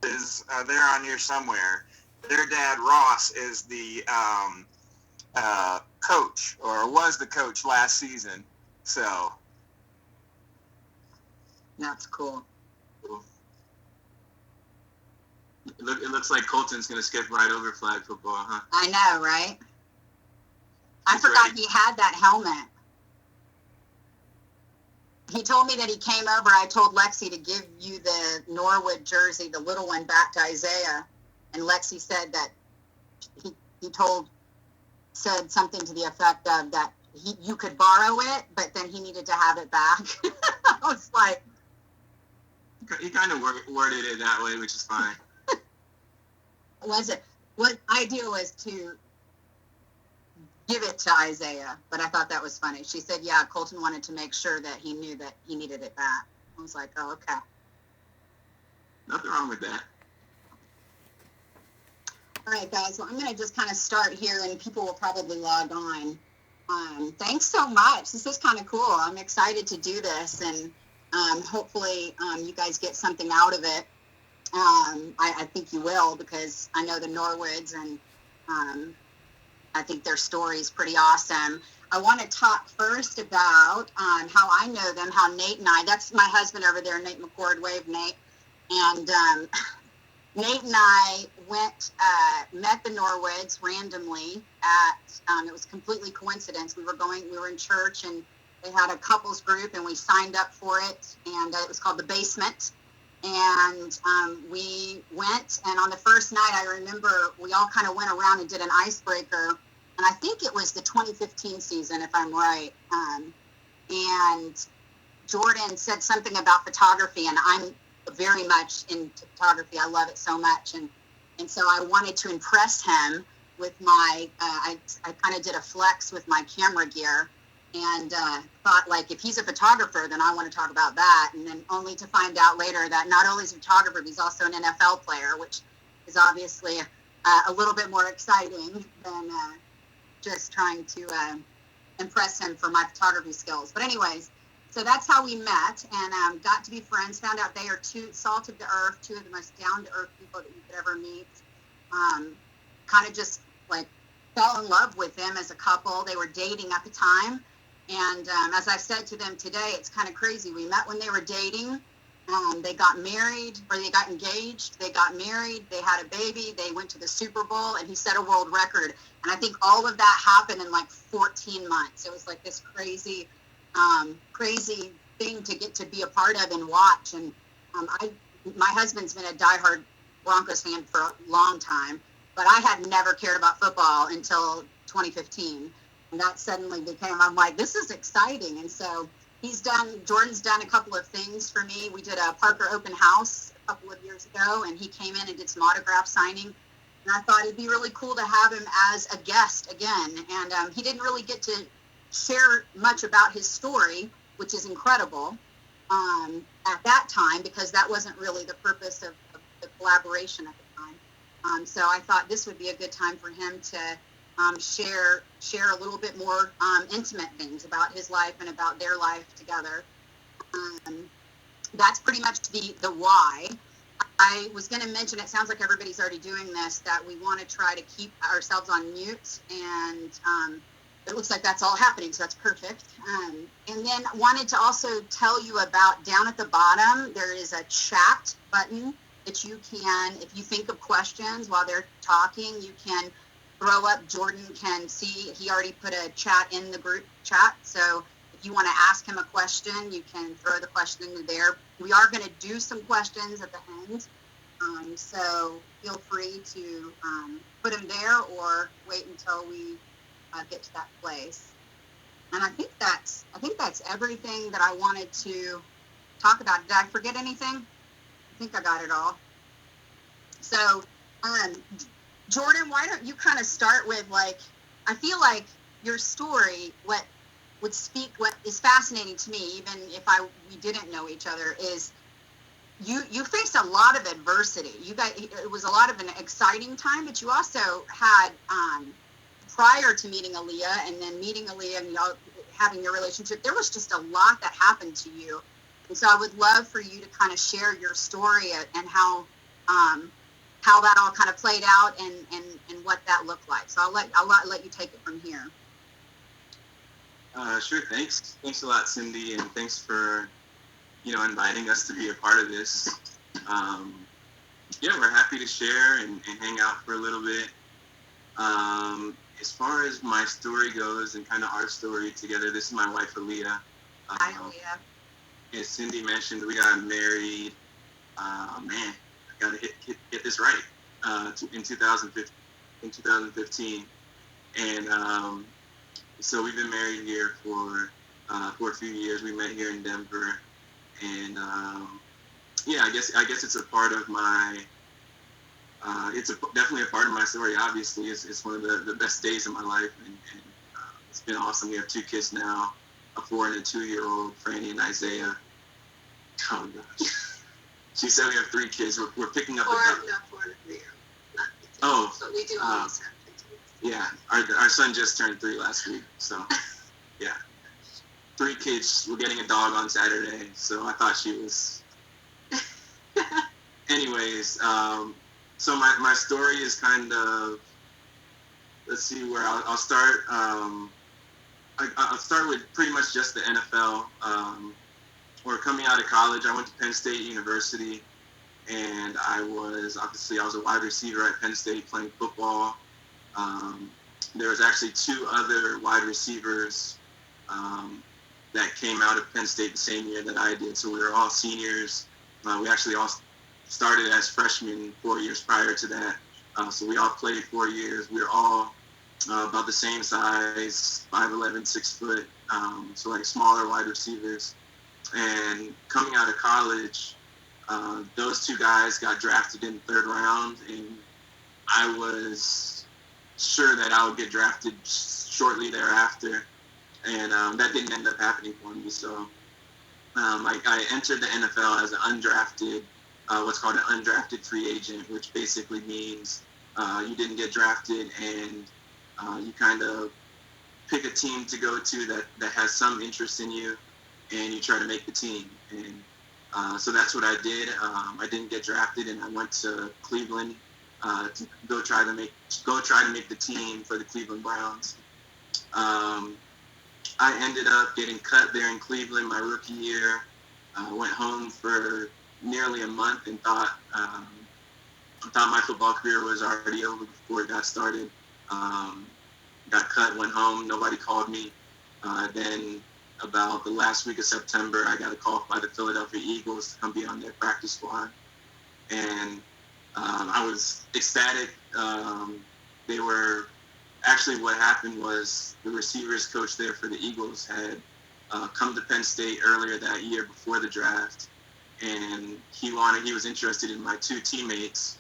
is there on here somewhere. Their dad, Ross, is the coach, or was the coach last season. So. That's cool. It looks like Colton's going to skip right over flag football, huh? I know, right? I forgot he had that helmet. He told me that he came over. I told Lexi to give you the Norwood jersey, the little one, back to Isaiah. And Lexi said that he said something to the effect of that you could borrow it, but then he needed to have it back. I was like... He kind of worded it that way, which is fine. What idea was to give it to Isaiah, but I thought that was funny. She said, yeah, Colton wanted to make sure that he knew that he needed it back. I was like, oh, okay. Nothing wrong with that. All right, guys. Well, I'm going to just kind of start here, and people will probably log on. Thanks so much. This is kind of cool. I'm excited to do this, and hopefully you guys get something out of it. I think you will, because I know the Norwoods, and I think their story is pretty awesome. I want to talk first about how I know them, how Nate and I, that's my husband over there, Nate McCord, wave Nate. And Nate and I met the Norwoods randomly at, it was completely coincidence. We were in church, and they had a couples group, and we signed up for it, and it was called The Basement. And we went, and on the first night, I remember we all kind of went around and did an icebreaker, and I think it was the 2015 season, if I'm right. And Jordan said something about photography, and I'm very much into photography. I love it so much, and so I wanted to impress him with my, I kind of did a flex with my camera gear, and thought, like, if he's a photographer, then I want to talk about that. And then only to find out later that not only is he a photographer, but he's also an NFL player, which is obviously a little bit more exciting than just trying to impress him for my photography skills. But anyways, so that's how we met, and got to be friends, found out they are two salt of the earth, two of the most down-to-earth people that you could ever meet. Kind of just, like, fell in love with them as a couple. They were dating at the time. And as I said to them today, it's kind of crazy. We met when they were dating. They got married, or they got engaged. They got married. They had a baby. They went to the Super Bowl, and he set a world record. And I think all of that happened in like 14 months. It was like this crazy thing to get to be a part of and watch. And my husband's been a diehard Broncos fan for a long time, but I had never cared about football until 2015. And that suddenly became, I'm like, this is exciting. And so Jordan's done a couple of things for me. We did a Parker open house a couple of years ago, and he came in and did some autograph signing. And I thought it'd be really cool to have him as a guest again. And he didn't really get to share much about his story, which is incredible at that time, because that wasn't really the purpose of the collaboration at the time. So I thought this would be a good time for him to share a little bit more intimate things about his life and about their life together. That's pretty much the why. I was going to mention, it sounds like everybody's already doing this, that we want to try to keep ourselves on mute, and it looks like that's all happening, so that's perfect. And then wanted to also tell you about, down at the bottom, there is a chat button that you can, if you think of questions while they're talking, you can throw up. Jordan can see, he already put a chat in the group chat, so if you want to ask him a question, you can throw the question in there. We are going to do some questions at the end, so feel free to put them there or wait until we get to that place. And I think that's everything that I wanted to talk about. Did I forget anything? I think I got it all. So, Jordan, why don't you kind of start with, like, I feel like your story, what is fascinating to me, even if we didn't know each other, is you faced a lot of adversity. It was a lot of an exciting time, but you also had, prior to meeting Aaliyah and then meeting Aaliyah and y'all having your relationship, there was just a lot that happened to you. And so I would love for you to kind of share your story and how how that all kind of played out and what that looked like. So I'll let you take it from here. Sure. Thanks a lot, Cindy, and thanks for inviting us to be a part of this. Yeah, we're happy to share and hang out for a little bit. As far as my story goes and kind of our story together, this is my wife, Aaliyah. Hi, Aaliyah. As Cindy mentioned, we got married, man, I got to get this right, in 2015. And so we've been married here for a few years. We met here in Denver. And yeah, I guess it's a part of my, definitely a part of my story. Obviously, it's one of the best days of my life, and it's been awesome. We have 2 kids now, a 4 and a 2-year-old, Franny and Isaiah. Oh gosh, she said we have 3 kids. We're picking up 4 and a 3-year-old. Oh, but we do always have 3 kids. Yeah, our son just turned 3 last week, so yeah. 3 kids. We're getting a dog on Saturday, so I thought she was. Anyways, so my story is kind of, let's see where I'll start. I'll start with pretty much just the NFL. Or coming out of college, I went to Penn State University, and I was a wide receiver at Penn State playing football. There was actually 2 other wide receivers that came out of Penn State the same year that I did. So we were all seniors. We actually all started as freshmen 4 years prior to that. So we all played 4 years. We were all about the same size, 5'11", 6 foot. So like smaller wide receivers. And coming out of college, those 2 guys got drafted in the 3rd round, and I was sure that I would get drafted shortly thereafter. And that didn't end up happening for me. So I entered the NFL as an undrafted, what's called an undrafted free agent, which basically means you didn't get drafted, and you kind of pick a team to go to that has some interest in you, and you try to make the team. And so that's what I did. I didn't get drafted, and I went to Cleveland to go try to make the team for the Cleveland Browns. I ended up getting cut there in Cleveland my rookie year. Went home for nearly a month and thought my football career was already over before it got started. Got cut, went home, nobody called me. Then about the last week of September, I got a call by the Philadelphia Eagles to come be on their practice squad. And I was ecstatic. They were, actually what happened was the receivers coach there for the Eagles had come to Penn State earlier that year before the draft. And he was interested in my 2 teammates.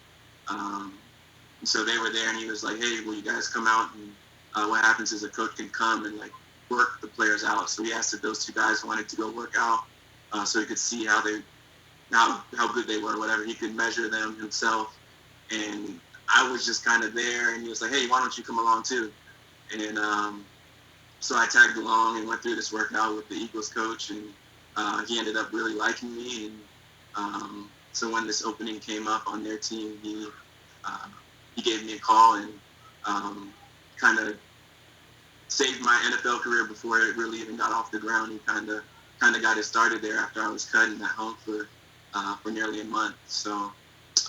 So they were there, and he was like, hey, will you guys come out? And what happens is a coach can come and like work the players out. So he asked if those 2 guys wanted to go work out, so he could see how good they were, whatever. He could measure them himself. And I was just kind of there, and he was like, hey, why don't you come along too? And so I tagged along and went through this workout with the Eagles coach, and he ended up really liking me. And so when this opening came up on their team, he gave me a call and kind of saved my NFL career before it really even got off the ground. He kind of got it started there after I was cut and at home for nearly a month. So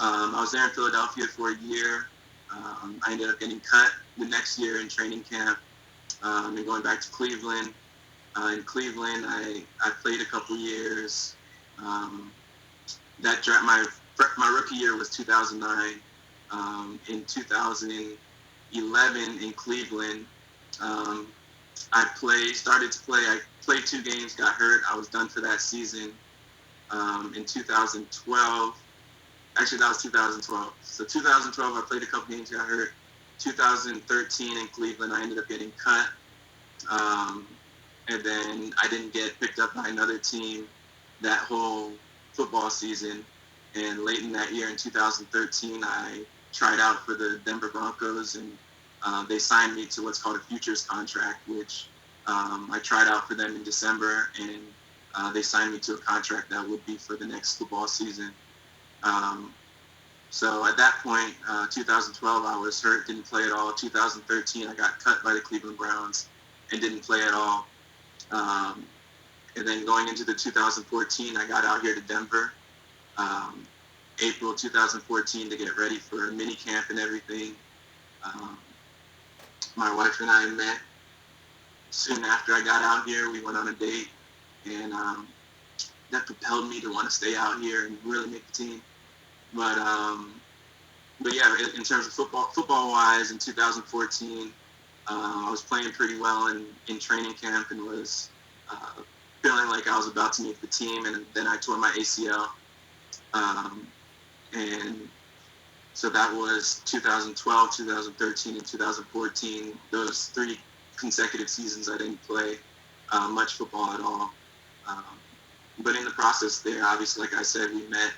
I was there in Philadelphia for a year. I ended up getting cut the next year in training camp and going back to Cleveland. In Cleveland, I played a couple years. My rookie year was 2009. In 2011 in Cleveland, I started to play. I played 2 games, got hurt. I was done for that season. In 2012, actually that was 2012. So 2012, I played a couple games, got hurt. 2013 in Cleveland, I ended up getting cut. And then I didn't get picked up by another team that whole football season. And late in that year, in 2013, I tried out for the Denver Broncos, and they signed me to what's called a futures contract, which I tried out for them in December, and they signed me to a contract that would be for the next football season. So at that point, 2012, I was hurt, didn't play at all. 2013, I got cut by the Cleveland Browns and didn't play at all. Um, and then going into the 2014, I got out here to Denver, um, April 2014, to get ready for mini camp and everything. Um, my wife and I met soon after I got out here. We went on a date, and that propelled me to want to stay out here and really make the team. But yeah, in terms of football-wise, in 2014, I was playing pretty well in training camp and was feeling like I was about to make the team, and then I tore my ACL. And so that was 2012, 2013, and 2014. Those 3 consecutive seasons I didn't play much football at all. Um, but in the process there, obviously, like I said, we met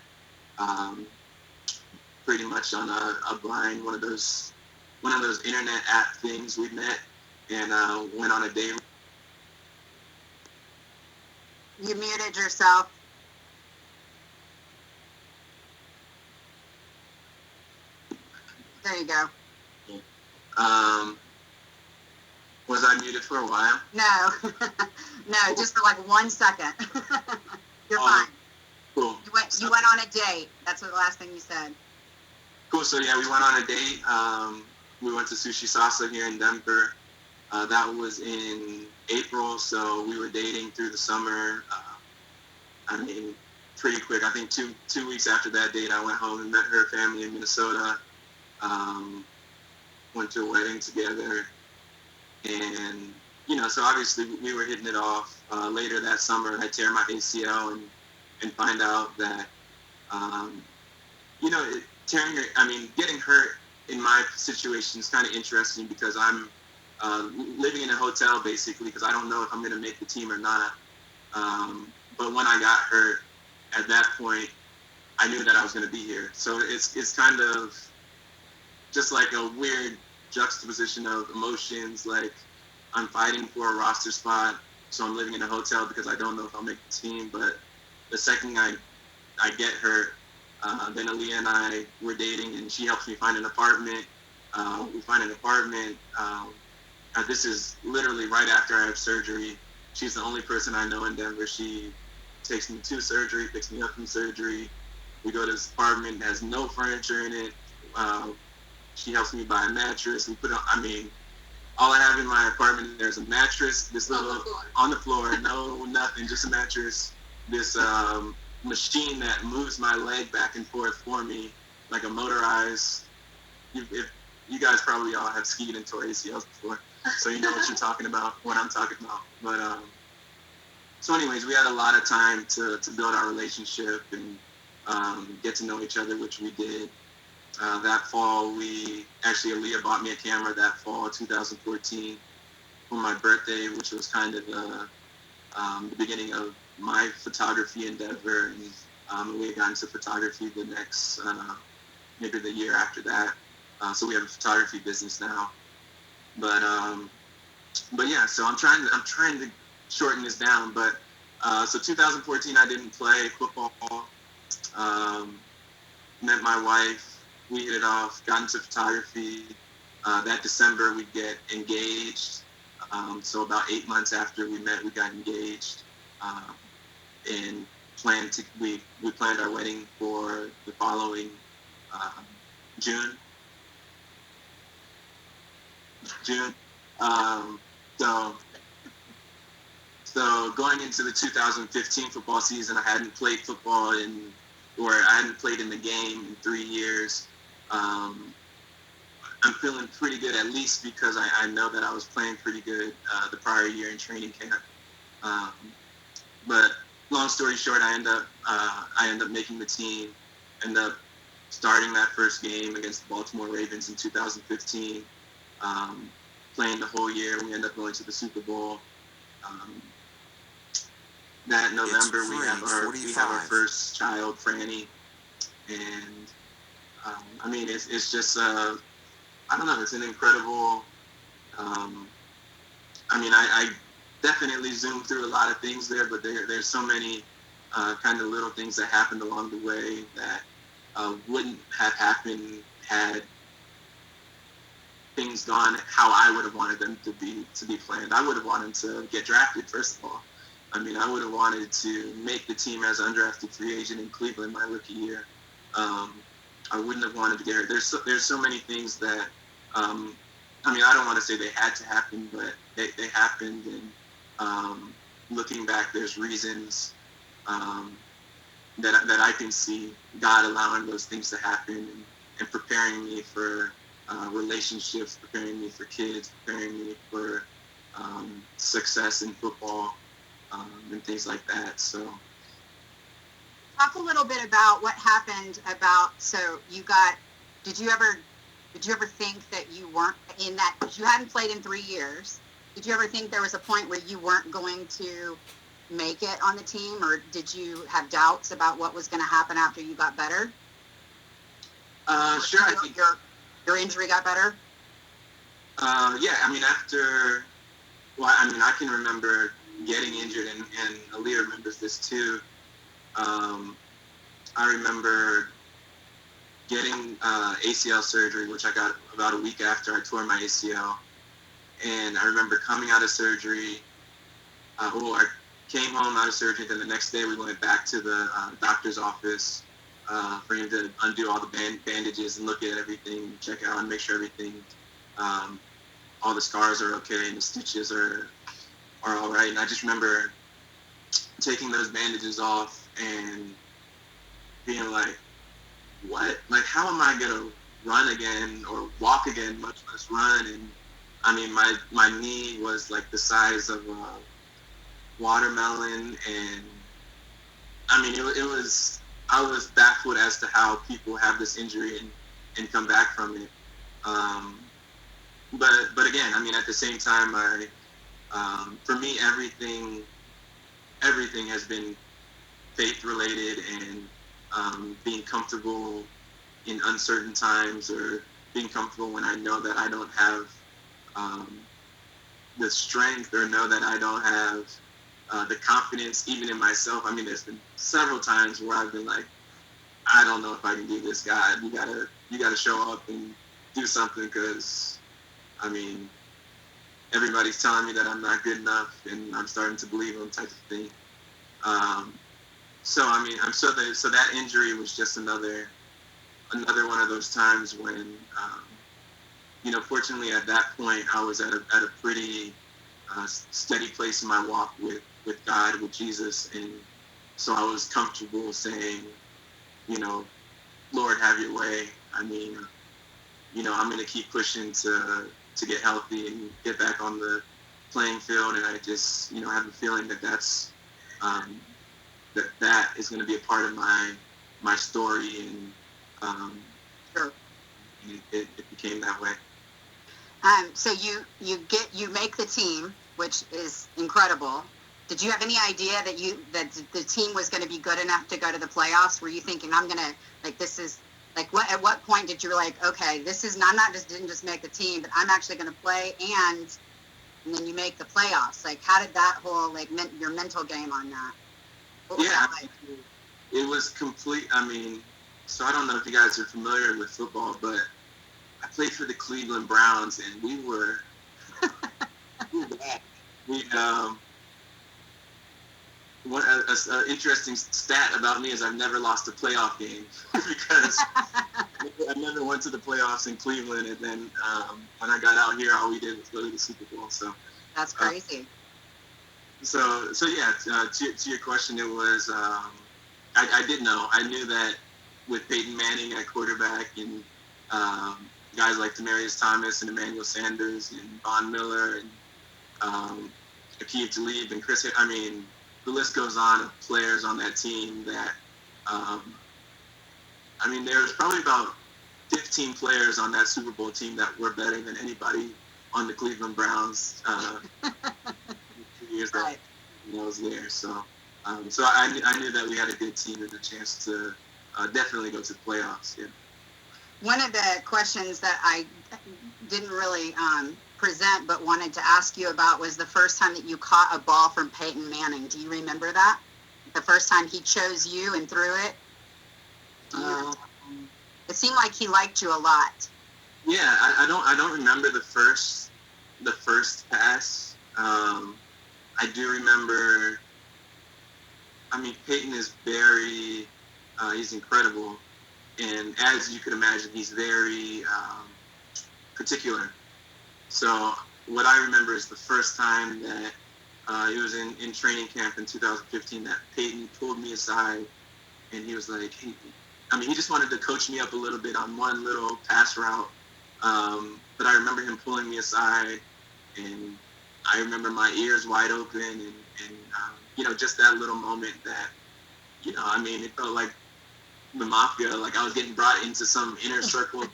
pretty much on a blind, one of those internet app things. We met and went on a date. You muted yourself. There you go. Was I muted for a while? No, no, just for like 1 second. You're fine. Cool. You went on a date. That's the last thing you said. Cool. So yeah, we went on a date. We went to Sushi Salsa here in Denver. That was in April, so we were dating through the summer. I mean, pretty quick. I think two weeks after that date, I went home and met her family in Minnesota. Went to a wedding together, and so obviously we were hitting it off. Later that summer, I tear my ACL and find out that getting hurt in my situation is kind of interesting because I'm living in a hotel basically because I don't know if I'm going to make the team or not. But when I got hurt, at that point, I knew that I was going to be here. So it's kind of just like a weird juxtaposition of emotions. Like I'm fighting for a roster spot, so I'm living in a hotel because I don't know if I'll make the team. But the second I get hurt, then Aaliyah and I were dating, and she helps me find an apartment. We find an apartment. This is literally right after I have surgery. She's the only person I know in Denver. She takes me to surgery, picks me up from surgery. We go to this apartment that has no furniture in it. She helps me buy a mattress. We put on, all I have in my apartment, there's a mattress, this little, on the floor, no, nothing, just a mattress. This machine that moves my leg back and forth for me, like a motorized, if you guys probably all have skied and tore ACLs before, so you know what you're talking about, what I'm talking about. But so anyways, we had a lot of time to build our relationship and get to know each other, which we did. That fall, Aaliyah bought me a camera that fall, 2014, for my birthday, which was kind of the beginning of my photography endeavor. And we had gotten into photography the next, maybe the year after that. So we have a photography business now. But yeah, so I'm trying to shorten this down. But so 2014, I didn't play football. Met my wife. We hit it off, got into photography. That December, we get engaged. So about 8 months after we met, we got engaged. And we planned our wedding for the following June. So going into the 2015 football season, I hadn't played football I hadn't played in the game in 3 years. I'm feeling pretty good, at least because I know that I was playing pretty good the prior year in training camp. But long story short, I end up making the team, end up starting that first game against the Baltimore Ravens in 2015, playing the whole year. We end up going to the Super Bowl. That November, we have our first child, Franny, and it's just I don't know. It's an incredible. I definitely zoomed through a lot of things there, but there's so many kind of little things that happened along the way that wouldn't have happened had things gone how I would have wanted them to be planned. I would have wanted to get drafted, first of all. I mean, I would have wanted to make the team as an undrafted free agent in Cleveland my rookie year. I wouldn't have wanted to get hurt. There's so many things that, I mean, I don't want to say they had to happen, but they happened. And looking back, there's reasons that I can see God allowing those things to happen and preparing me for relationships, preparing me for kids, preparing me for success in football and things like that. So, Talk a little bit about what happened so did you ever think that you weren't in that, you hadn't played in 3 years. Did you ever think there was a point where you weren't going to make it on the team, or did you have doubts about what was going to happen after you got better? Sure. I think your injury got better? Yeah, I mean, I can remember getting injured, and Aaliyah remembers this too. I remember getting ACL surgery, which I got about a week after I tore my ACL. And I remember coming out of surgery. I came home out of surgery, then the next day we went back to the doctor's office for him to undo all the bandages and look at everything, check out and make sure everything, all the scars are okay and the stitches are all right. And I just remember taking those bandages off and being like, what? Like, how am I going to run again or walk again, much less run? And I mean, my knee was like the size of a watermelon. And I mean, I was baffled as to how people have this injury and come back from it. But again, I mean, at the same time, for me, everything has been faith related and being comfortable in uncertain times, or being comfortable when I know that I don't have the strength, or know that I don't have the confidence even in myself. I mean, there's been several times where I've been like, I don't know if I can do this, God. You gotta show up and do something, because I mean, everybody's telling me that I'm not good enough, and I'm starting to believe them, type of thing. So I mean, so that injury was just another one of those times when, fortunately at that point I was at a pretty steady place in my walk with God, with Jesus, and so I was comfortable saying, Lord, have your way. I mean, I'm going to keep pushing to get healthy and get back on the playing field, and I just, have a feeling that that's that is going to be a part of my story, and Sure. It became that way. So you make the team, which is incredible. Did you have any idea that the team was going to be good enough to go to the playoffs? Were you thinking, I'm going to, like, this is, like, at what point did you were like, okay, didn't just make the team, but I'm actually going to play, and then you make the playoffs? Like, how did that whole, like, your mental game on that? What was that like? It was complete. I mean, so I don't know if you guys are familiar with football, but I played for the Cleveland Browns, and we were bad. An interesting stat about me is I've never lost a playoff game because I never went to the playoffs in Cleveland, and then when I got out here, all we did was go to the Super Bowl. So that's crazy. So yeah. To your question, it was I did know. I knew that with Peyton Manning at quarterback, and guys like Demaryius Thomas and Emmanuel Sanders and Von Miller and Akeem Talib and Chris. I mean, the list goes on of players on that team that, I mean, there's probably about 15 players on that Super Bowl team that were better than anybody on the Cleveland Browns 2 years that I was there. So I knew that we had a good team and a chance to definitely go to the playoffs. Yeah. One of the questions that I didn't really present but wanted to ask you about was the first time that you caught a ball from Peyton Manning. Do you remember that? The first time he chose you and threw it? It seemed like he liked you a lot. Yeah, I don't remember the first pass. I do remember. I mean, Payton is very, he's incredible, and as you could imagine, he's very particular. So what I remember is the first time that it was in training camp in 2015 that Payton pulled me aside, and he was like, hey, I mean, he just wanted to coach me up a little bit on one little pass route. But I remember him pulling me aside, and I remember my ears wide open, and just that little moment that, I mean, it felt like the mafia, like I was getting brought into some inner circle.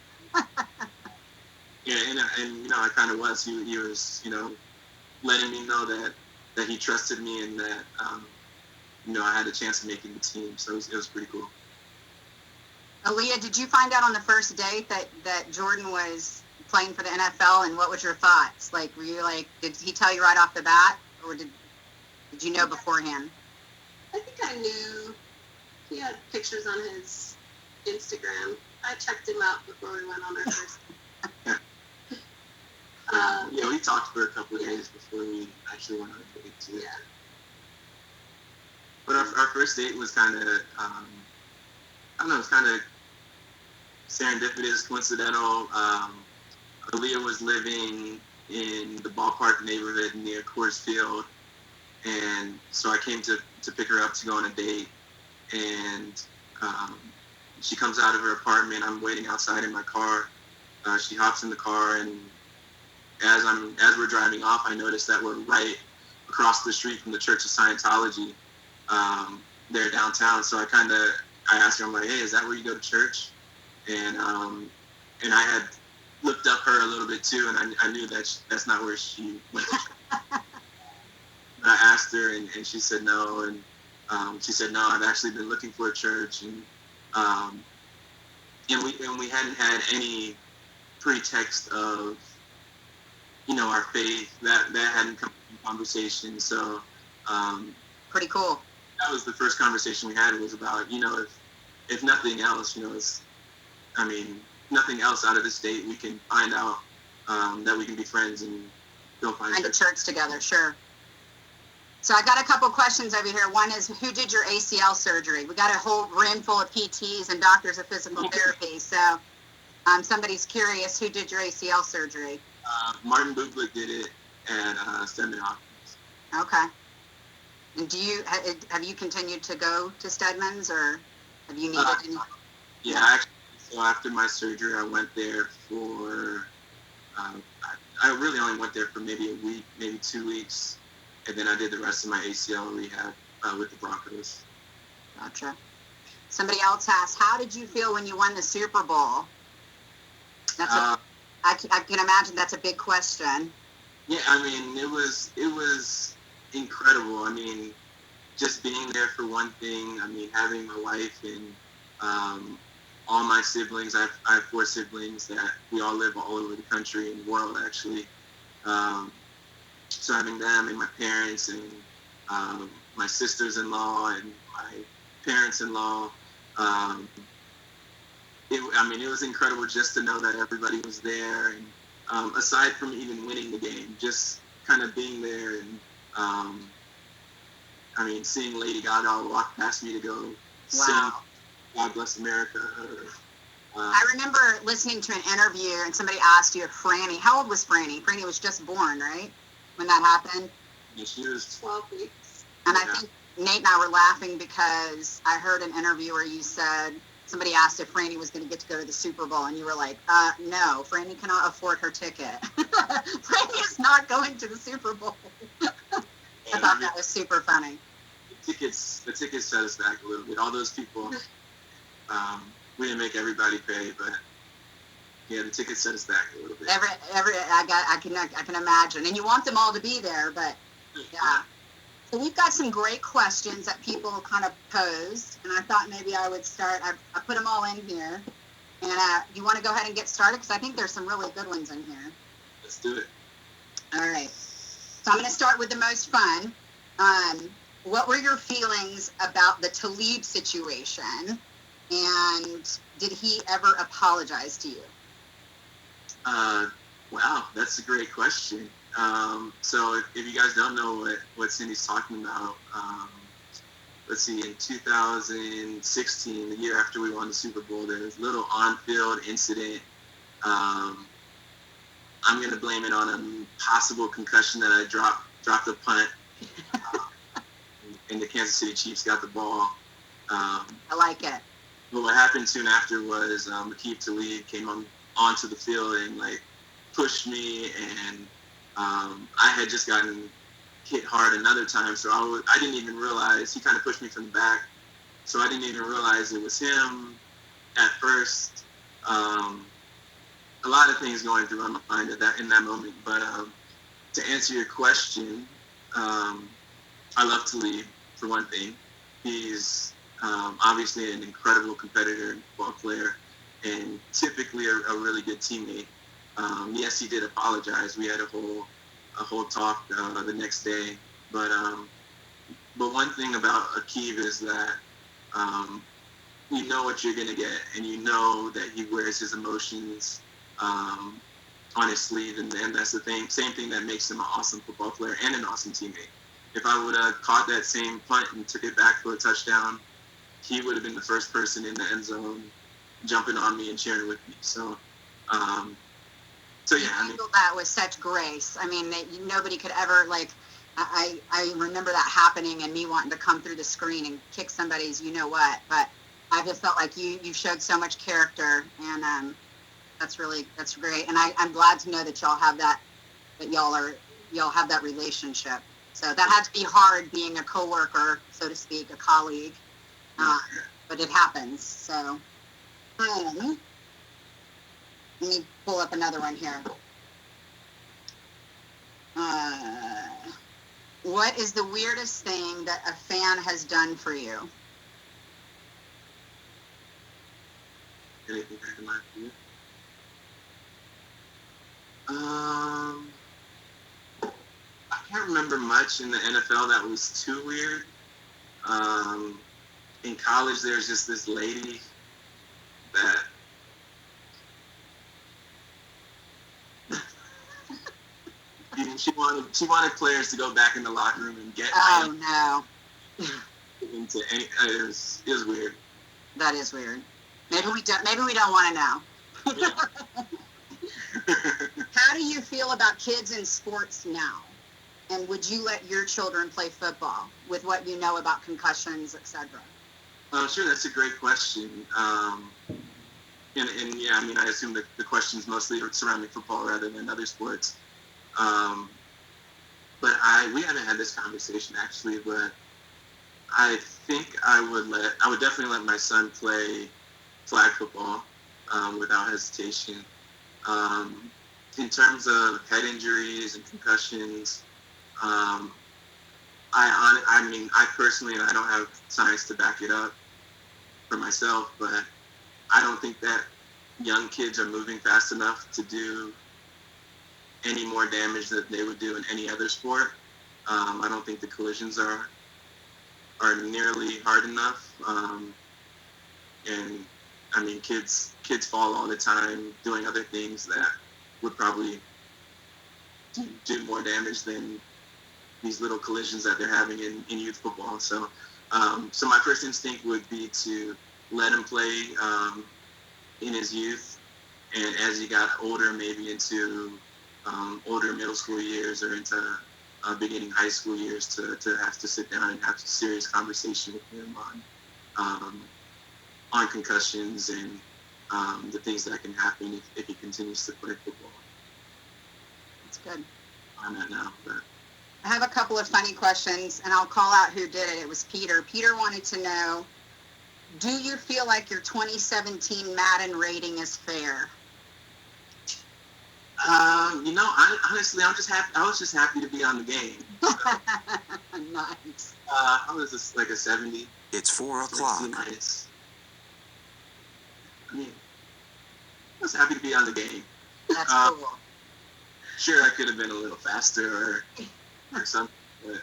Yeah, and I kind of was. He was, letting me know that he trusted me and that, I had a chance of making the team. So it was pretty cool. Aaliyah, did you find out on the first date that Jordan was playing for the NFL, and what was your thoughts? Like, were you like, did he tell you right off the bat, or did you know beforehand? I think I knew. He had pictures on his Instagram. I checked him out before we went on our first date. Yeah, we talked for a couple of days before we actually went on a date too. Yeah. But our first date was kind of, I don't know, it was kind of serendipitous, coincidental. Aaliyah was living in the ballpark neighborhood near Coors Field, and so I came to pick her up to go on a date, and she comes out of her apartment. I'm waiting outside in my car. She hops in the car, and as we're driving off, I noticed that we're right across the street from the Church of Scientology there downtown. So I asked her, I'm like, hey, is that where you go to church? And I had looked up her a little bit too, and I knew that that's not where she went. I asked her, and she said no, and she said no, I've actually been looking for a church, and we hadn't had any pretext of our faith that hadn't come in conversation. So pretty cool. That was the first conversation we had. It was about if nothing else, nothing else out of this date, we can find out that we can be friends and go find a church together. Sure. So I got a couple questions over here. One is, who did your ACL surgery? We got a whole room full of PTs and doctors of physical therapy. So somebody's curious, who did your ACL surgery? Martin Bublick did it at Stedman Hopkins. Okay. And have you continued to go to Stedman's, or have you needed any? Yeah, actually, so after my surgery, I went there for, I really only went there for maybe a week, maybe 2 weeks, and then I did the rest of my ACL rehab with the Broncos. Gotcha. Somebody else asked, how did you feel when you won the Super Bowl? I can imagine that's a big question. Yeah, I mean, it was incredible. I mean, just being there for one thing. I mean, having my wife and all my siblings. I have 4 siblings that we all live all over the country and the world, actually. So having them and my parents and my sisters-in-law and my parents-in-law, it was incredible just to know that everybody was there. And aside from even winning the game, just kind of being there and, seeing Lady Gaga walk past me to go sing God Bless America. I remember listening to an interview and somebody asked you if Franny, how old was Franny? Franny was just born, right? When that happened? Yeah, she was 12 weeks. And I think Nate and I were laughing because I heard an interview where you said, somebody asked if Franny was going to get to go to the Super Bowl, and you were like, no, Franny cannot afford her ticket. Franny is not going to the Super Bowl. I thought that was super funny. The tickets set us back a little bit. All those people, we didn't make everybody pay, but yeah, the tickets set us back a little bit. I can imagine, and you want them all to be there, but yeah. So we've got some great questions that people kind of posed, and I thought maybe I would start. I put them all in here, and you want to go ahead and get started, because I think there's some really good ones in here. Let's do it. All right. So I'm going to start with the most fun. What were your feelings about the Talib situation? And did he ever apologize to you? Wow, that's a great question. So if you guys don't know what Cindy's talking about, let's see, in 2016, the year after we won the Super Bowl, there was a little on-field incident. I'm going to blame it on a possible concussion that I dropped a punt, and the Kansas City Chiefs got the ball. I like it. But what happened soon after was Akeem Talib came onto the field and like pushed me, and I had just gotten hit hard another time, so I didn't even realize he kind of pushed me from the back, so I didn't even realize it was him at first. A lot of things going through my mind in that moment, but to answer your question, I love Talib for one thing. He's obviously an incredible competitor and ball player, and typically a really good teammate. Yes, he did apologize. We had a whole talk the next day, but one thing about Akeem is that you know what you're gonna get, and you know that he wears his emotions on his sleeve, and that's the same thing that makes him an awesome football player and an awesome teammate. If I would have caught that same punt and took it back for a touchdown, he would have been the first person in the end zone jumping on me and cheering with me. So yeah. You handled that with such grace. I mean, nobody could ever, like, I remember that happening and me wanting to come through the screen and kick somebody's you-know-what, but I just felt like you showed so much character, and that's great. And I'm glad to know that y'all have that y'all have that relationship. So that had to be hard being a coworker, so to speak, a colleague. But it happens. So let me pull up another one here. What is the weirdest thing that a fan has done for you? Anything back in my view? I can't remember much in the NFL that was too weird. In college, there's just this lady that she wanted players to go back in the locker room and get. Oh no. Into any, it was weird. That is weird. Maybe we don't want to know. Yeah. How do you feel about kids in sports now? And would you let your children play football with what you know about concussions, etc.? Sure, that's a great question. And yeah, I mean, I assume that the question's mostly surrounding football rather than other sports. But we haven't had this conversation actually, but I think I would definitely let my son play flag football without hesitation. In terms of head injuries and concussions, I personally, and I don't have science to back it up for myself, but I don't think that young kids are moving fast enough to do any more damage than they would do in any other sport. I don't think the collisions are nearly hard enough. And I mean, kids fall all the time doing other things that would probably do more damage than these little collisions that they're having in youth football. So my first instinct would be to let him play in his youth, and as he got older, maybe into older middle school years or into beginning high school years, to have to sit down and have a serious conversation with him on concussions and the things that can happen if he continues to play football. That's good. I'm at now, but I have a couple of funny questions, and I'll call out who did it. It was Peter. Peter wanted to know, do you feel like your 2017 Madden rating is fair? Honestly, I'm just happy. I was just happy to be on the game. Nice. I was just like a 70. It's 4 o'clock. Minus. I mean, I was happy to be on the game. That's cool. Sure, I could have been a little faster or something, but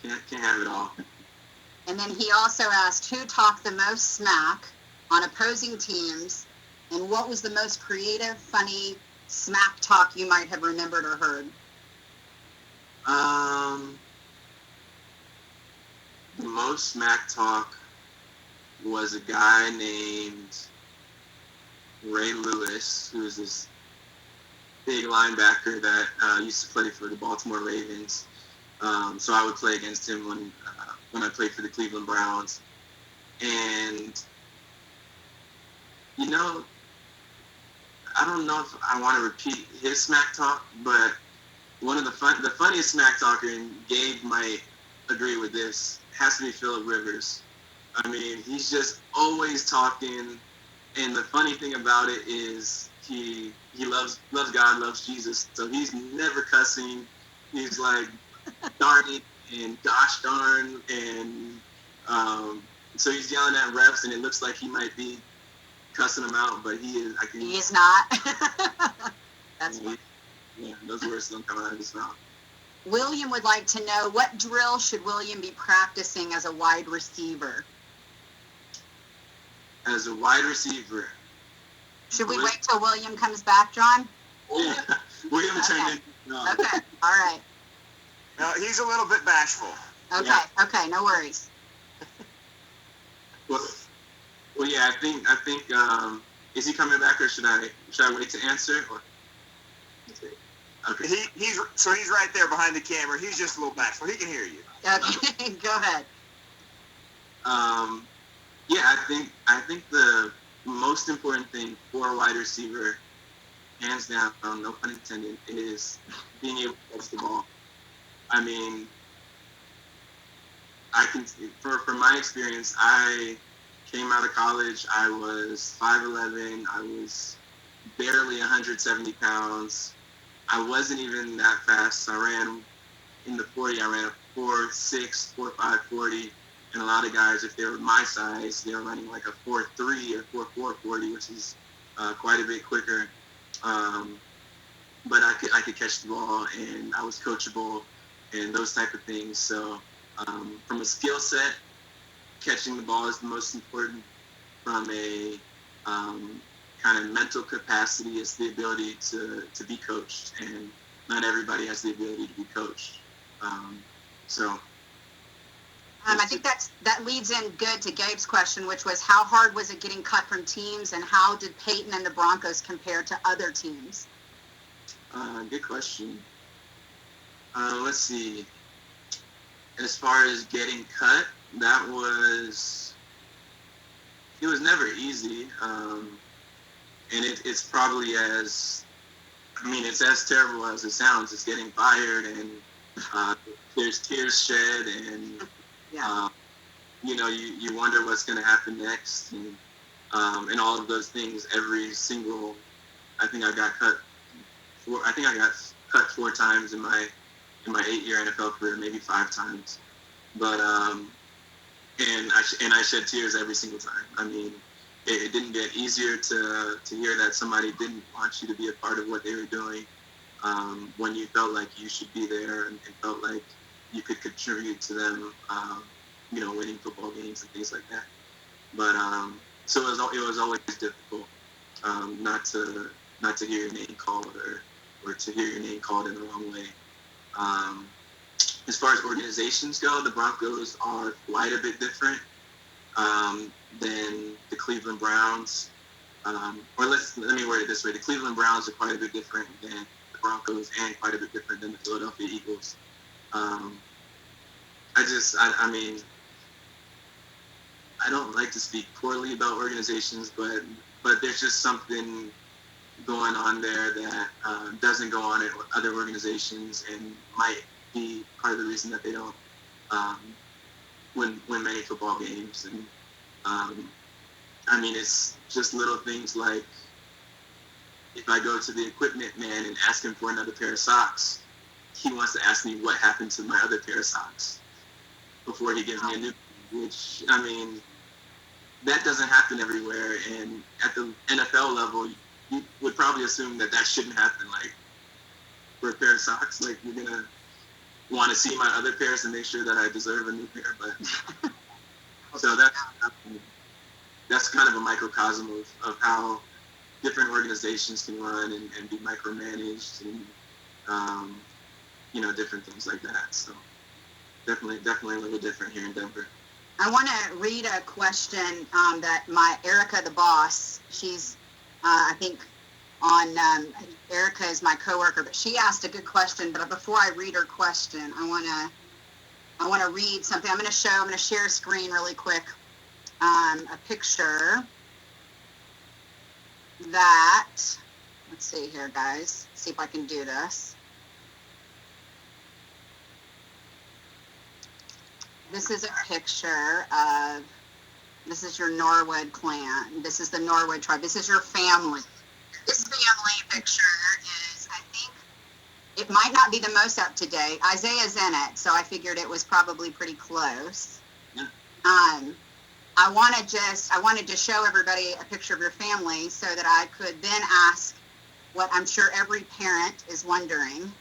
can't have it all. And then he also asked who talked the most smack on opposing teams, and what was the most creative, funny smack talk you might have remembered or heard? The most smack talk was a guy named Ray Lewis, who was this big linebacker that used to play for the Baltimore Ravens. So I would play against him when I played for the Cleveland Browns. And, you know, I don't know if I want to repeat his smack talk, but one of the funniest smack talker, and Gabe might agree with this, has to be Phillip Rivers. I mean, he's just always talking, and the funny thing about it is he loves God, loves Jesus, so he's never cussing. He's like, darn it, and gosh darn, and so he's yelling at refs, and it looks like he might be cussing them out, but he is. He is not. That's funny. Yeah, those words don't come out of his mouth. William would like to know, what drill should William be practicing as a wide receiver? As a wide receiver. Should we wait till William comes back, John? Yeah, William turned in. Okay, all right. No, he's a little bit bashful. Okay, Yeah. Okay, no worries. Well, yeah, I think. Is he coming back, or should I wait to answer? Or? Okay. He's right there behind the camera. He's just a little bashful. He can hear you. Okay, go ahead. Yeah, I think the most important thing for a wide receiver, hands down, no pun intended, is being able to catch the ball. I mean, from my experience, I came out of college, I was 5'11", I was barely 170 pounds. I wasn't even that fast. I ran in the 40, I ran a 4.6, 4.5 40. And a lot of guys, if they were my size, they were running like a 4.3 or 4.4 40, which is quite a bit quicker. But I could catch the ball, and I was coachable and those type of things. So from a skill set, catching the ball is the most important. From a kind of mental capacity, it's the ability to be coached, and not everybody has the ability to be coached. I think that leads in good to Gabe's question, which was how hard was it getting cut from teams, and how did Payton and the Broncos compare to other teams? Good question. Let's see. As far as getting cut, it was never easy. And it's probably it's as terrible as it sounds. It's getting fired, and there's tears shed, and Yeah. you wonder what's going to happen next, and all of those things. I think I got cut 4 times in my 8-year NFL career, maybe 5 times. But and I shed tears every single time. I mean, it didn't get easier to hear that somebody didn't want you to be a part of what they were doing, when you felt like you should be there and felt like you could contribute to them, winning football games and things like that. But so it was always difficult, not to hear your name called or to hear your name called in the wrong way. As far as organizations go, the Broncos are quite a bit different than the Cleveland Browns. Or let me word it this way: the Cleveland Browns are quite a bit different than the Broncos, and quite a bit different than the Philadelphia Eagles. I don't like to speak poorly about organizations, but there's just something going on there that doesn't go on at other organizations, and might be part of the reason that they don't win many football games. And it's just little things like, if I go to the equipment man and ask him for another pair of socks, he wants to ask me what happened to my other pair of socks before he gives me a new, which, that doesn't happen everywhere. And at the NFL level, you would probably assume that shouldn't happen. Like, for a pair of socks, like, you're going to want to see my other pairs and make sure that I deserve a new pair. But So that's kind of a microcosm of how different organizations can run and be micromanaged and different things like that. So definitely a little different here in Denver. I want to read a question that my Erica, the boss, she's, I think, on Erica is my coworker, but she asked a good question. But before I read her question, I want to read something. I'm going to share a screen really quick. A picture that, let's see here, guys. See if I can do this. This is a picture of, this is your Norwood clan. This is the Norwood tribe. This is your family. This family picture is, I think, it might not be the most up to date. Isaiah's in it, so I figured it was probably pretty close. Yeah. I wanted to show everybody a picture of your family so that I could then ask what I'm sure every parent is wondering.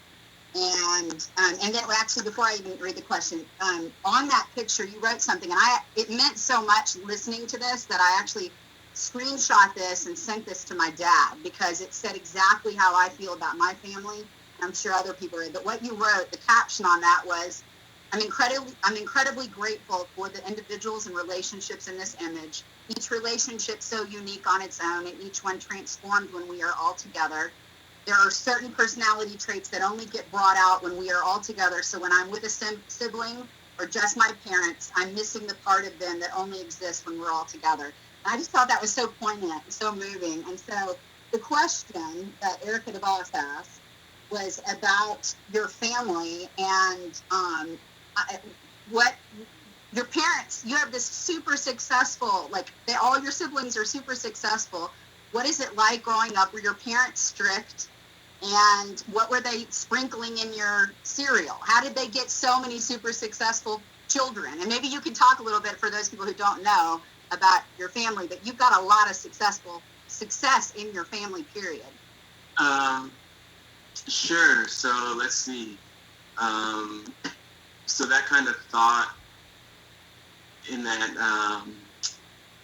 And then actually, before I even read the question, on that picture, you wrote something, and it meant so much listening to this that I actually screenshot this and sent this to my dad because it said exactly how I feel about my family. And I'm sure other people read, but what you wrote, the caption on that was, I'm incredibly grateful for the individuals and relationships in this image. Each relationship so unique on its own, and each one transformed when we are all together. There are certain personality traits that only get brought out when we are all together. So when I'm with a sibling or just my parents, I'm missing the part of them that only exists when we're all together. And I just thought that was so poignant and so moving. And so the question that Erica DeVos asked was about your family and what your parents, you have this super successful, all your siblings are super successful. What is it like growing up? Were your parents strict? And what were they sprinkling in your cereal? How did they get so many super successful children? And maybe you can talk a little bit for those people who don't know about your family, but you've got a lot of success in your family, period. Sure. So let's see. So that kind of thought in that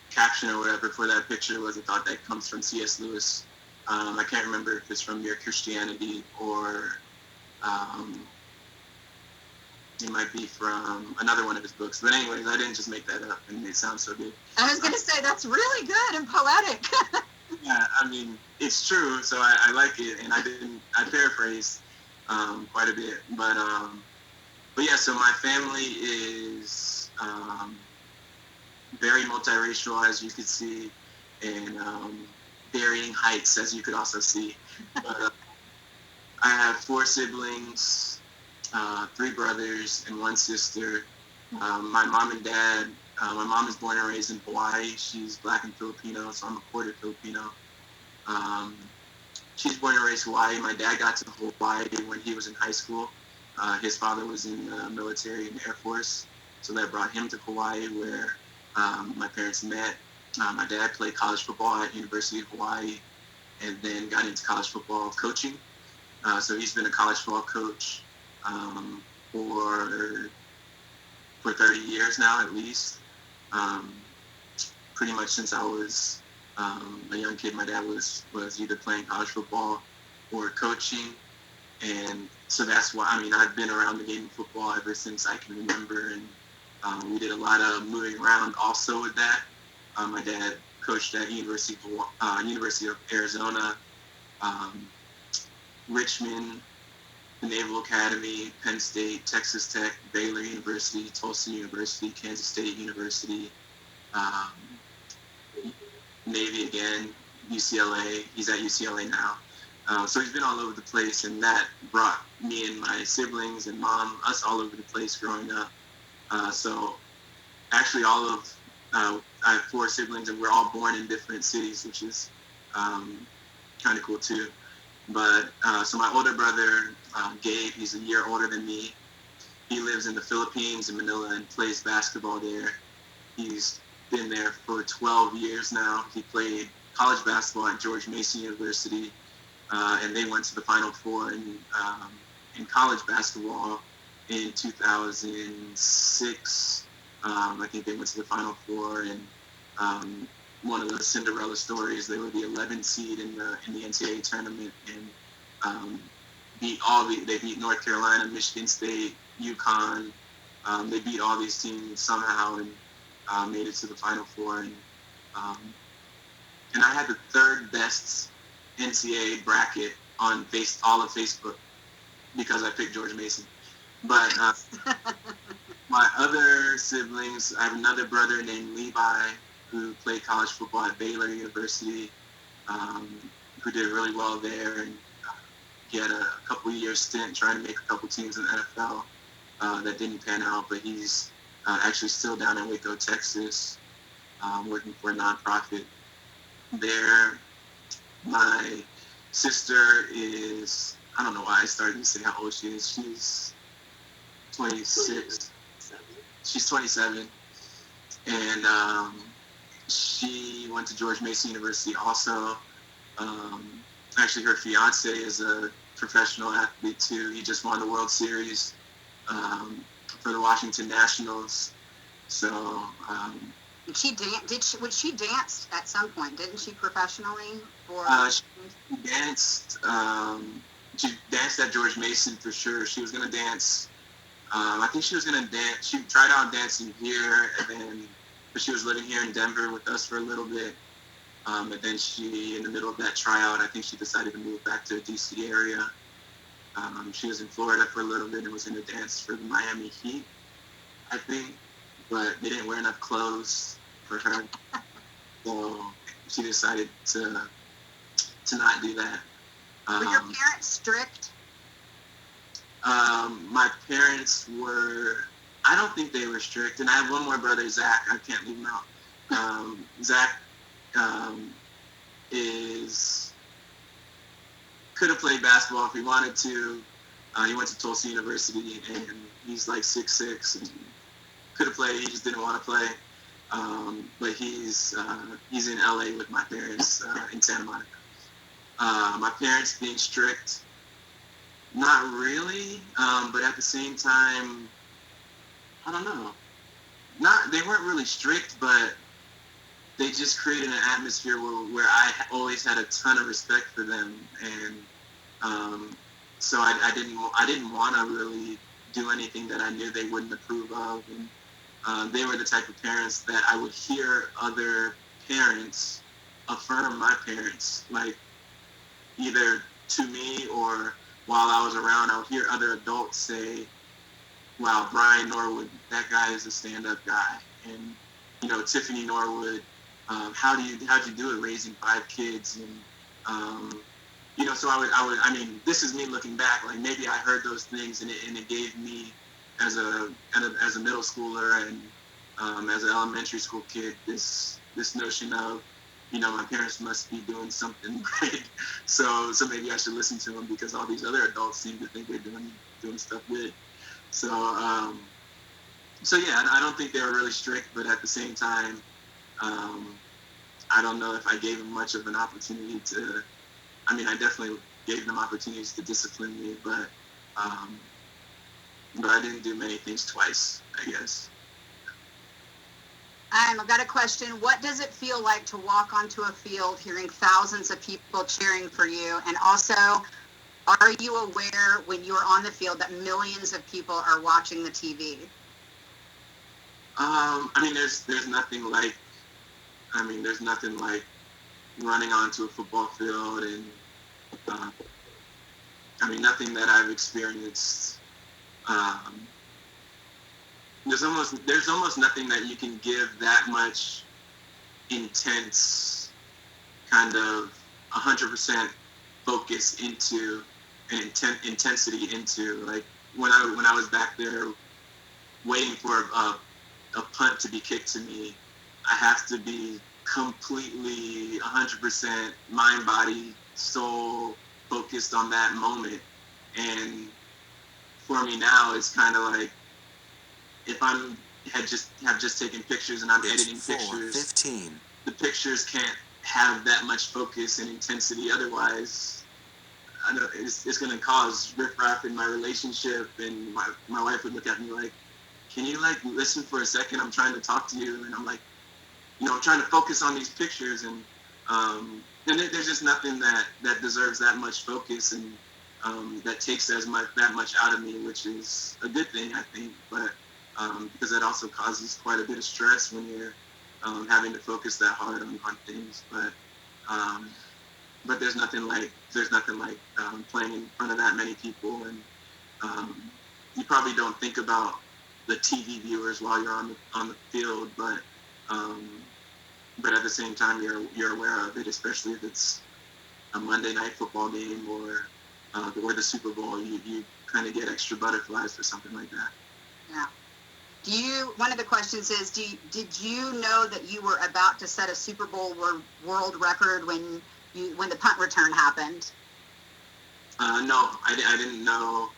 caption or whatever for that picture was a thought that comes from C.S. Lewis. I can't remember if it's from Mere Christianity or it might be from another one of his books. But anyways, I didn't just make that up and it sounds so good. I was going to say, that's really good and poetic. Yeah, I mean, it's true, so I like it, and I paraphrased quite a bit. But yeah, so my family is very multiracial, as you could see, and varying heights, as you could also see. But I have 4 siblings, 3 brothers, and 1 sister. My mom and dad, my mom is born and raised in Hawaii. She's Black and Filipino, so I'm a quarter Filipino. She's born and raised Hawaii. My dad got to Hawaii when he was in high school. His father was in the military and Air Force, so that brought him to Hawaii where my parents met. My dad played college football at University of Hawaii and then got into college football coaching. So he's been a college football coach for 30 years now at least. Pretty much since I was a young kid, my dad was either playing college football or coaching. And so that's why, I've been around the game of football ever since I can remember. And we did a lot of moving around also with that. My dad coached at University of Arizona, Richmond, the Naval Academy, Penn State, Texas Tech, Baylor University, Tulsa University, Kansas State University, Navy again, UCLA. He's at UCLA now. So he's been all over the place, and that brought me and my siblings and mom, us all over the place growing up. So actually I have 4 siblings, and we're all born in different cities, which is kind of cool too. But so my older brother, Gabe, he's a year older than me. He lives in the Philippines, in Manila, and plays basketball there. He's been there for 12 years now. He played college basketball at George Mason University, and they went to the Final Four in college basketball in 2006 I think they went to the Final Four, and one of the Cinderella stories. They were the 11th seed in the NCAA tournament, and they beat North Carolina, Michigan State, UConn. They beat all these teams somehow and made it to the Final Four. Um, and I had the third best NCAA bracket on all of Facebook because I picked George Mason. But my other siblings, I have another brother named Levi who played college football at Baylor University, who did really well there, and he had a couple year stint trying to make a couple teams in the NFL that didn't pan out, but he's actually still down in Waco, Texas, working for a nonprofit there. My sister is, I don't know why I started to say how old she is. She's 26. She's 27. And she went to George Mason University also. Actually, her fiance is a professional athlete too. He just won the World Series for the Washington Nationals. So she danced at some point, didn't she, professionally? Or she danced. She danced at George Mason for sure. She was gonna dance. I think she was gonna dance. She tried out dancing here, but she was living here in Denver with us for a little bit. And then she, in the middle of that tryout, I think she decided to move back to the DC area. She was in Florida for a little bit and was going to dance for the Miami Heat, I think, but they didn't wear enough clothes for her. So she decided to not do that. Were your parents strict? My parents were, I don't think they were strict. And I have one more brother, Zach. I can't leave him out. Zach could have played basketball if he wanted to. He went to Tulsa University, and he's like 6'6", and could have played. He just didn't want to play. But he's in LA with my parents in Santa Monica. My parents being strict, not really, but at the same time, I don't know. They weren't really strict, but they just created an atmosphere where I always had a ton of respect for them, and so I didn't want to really do anything that I knew they wouldn't approve of, and they were the type of parents that I would hear other parents affirm my parents, like either to me or while I was around, I would hear other adults say, "Wow, Brian Norwood, that guy is a stand-up guy," and Tiffany Norwood. How'd you do it raising 5 kids? And so I mean, this is me looking back, like maybe I heard those things and it gave me as a middle schooler and as an elementary school kid this notion of my parents must be doing something right, so maybe I should listen to them because all these other adults seem to think they're doing stuff good. So yeah, I don't think they were really strict, but at the same time, I don't know if I gave them much of an opportunity to. I mean, I definitely gave them opportunities to discipline me, but I didn't do many things twice, I guess. I've got a question. What does it feel like to walk onto a field hearing thousands of people cheering for you? And also, are you aware when you're on the field that millions of people are watching the TV? I mean, there's nothing like running onto a football field, and I mean, nothing that I've experienced. There's almost nothing that you can give that much intense kind of 100% focus into and intensity into. Like when I was back there waiting for a punt to be kicked to me, I have to be completely 100% mind, body, soul focused on that moment. And for me now, it's kind of like if have just taken pictures and I'm editing pictures, 15. the pictures can't have that much focus and intensity. Otherwise, I know it's going to cause riffraff in my relationship, and my wife would look at me like, can you like listen for a second? I'm trying to talk to you. And I'm like, I'm trying to focus on these pictures, and there's just nothing that deserves that much focus, and that takes that much out of me, which is a good thing, I think. But because it also causes quite a bit of stress when you're having to focus that hard on things. But there's nothing like playing in front of that many people, and you probably don't think about the TV viewers while you're on the field, but at the same time you're aware of it, especially if it's a Monday night football game or the Super Bowl. You kind of get extra butterflies for something like that. Yeah. One of the questions is, did you know that you were about to set a Super Bowl world record when the punt return happened? No, I didn't know.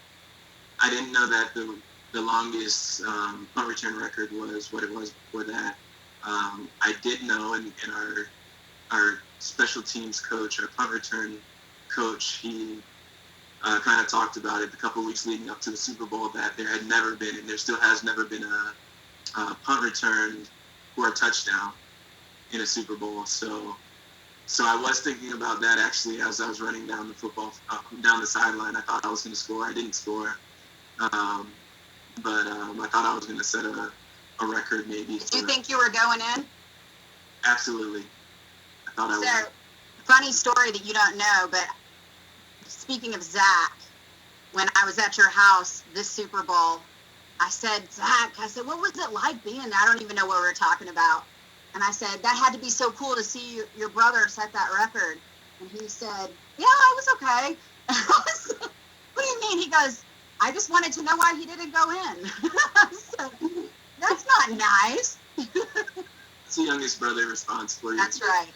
I didn't know that the longest punt return record was what it was before that. I did know, and our special teams coach, our punt return coach, he kind of talked about it a couple of weeks leading up to the Super Bowl, that there had never been, and there still has never been, a punt return for a touchdown in a Super Bowl. So I was thinking about that actually as I was running down the sideline. I thought I was going to score. I didn't score, but I thought I was going to set a record maybe. Did you think you were going in? Absolutely. I thought I would. Funny story that you don't know, but speaking of Zach, when I was at your house this Super Bowl, I said, what was it like being there? I don't even know what we were talking about. And I said, that had to be so cool to see your brother set that record. And he said, yeah, it was okay. I said, what do you mean? He goes, I just wanted to know why he didn't go in. I said, that's not nice. It's the youngest brother response for you. That's right.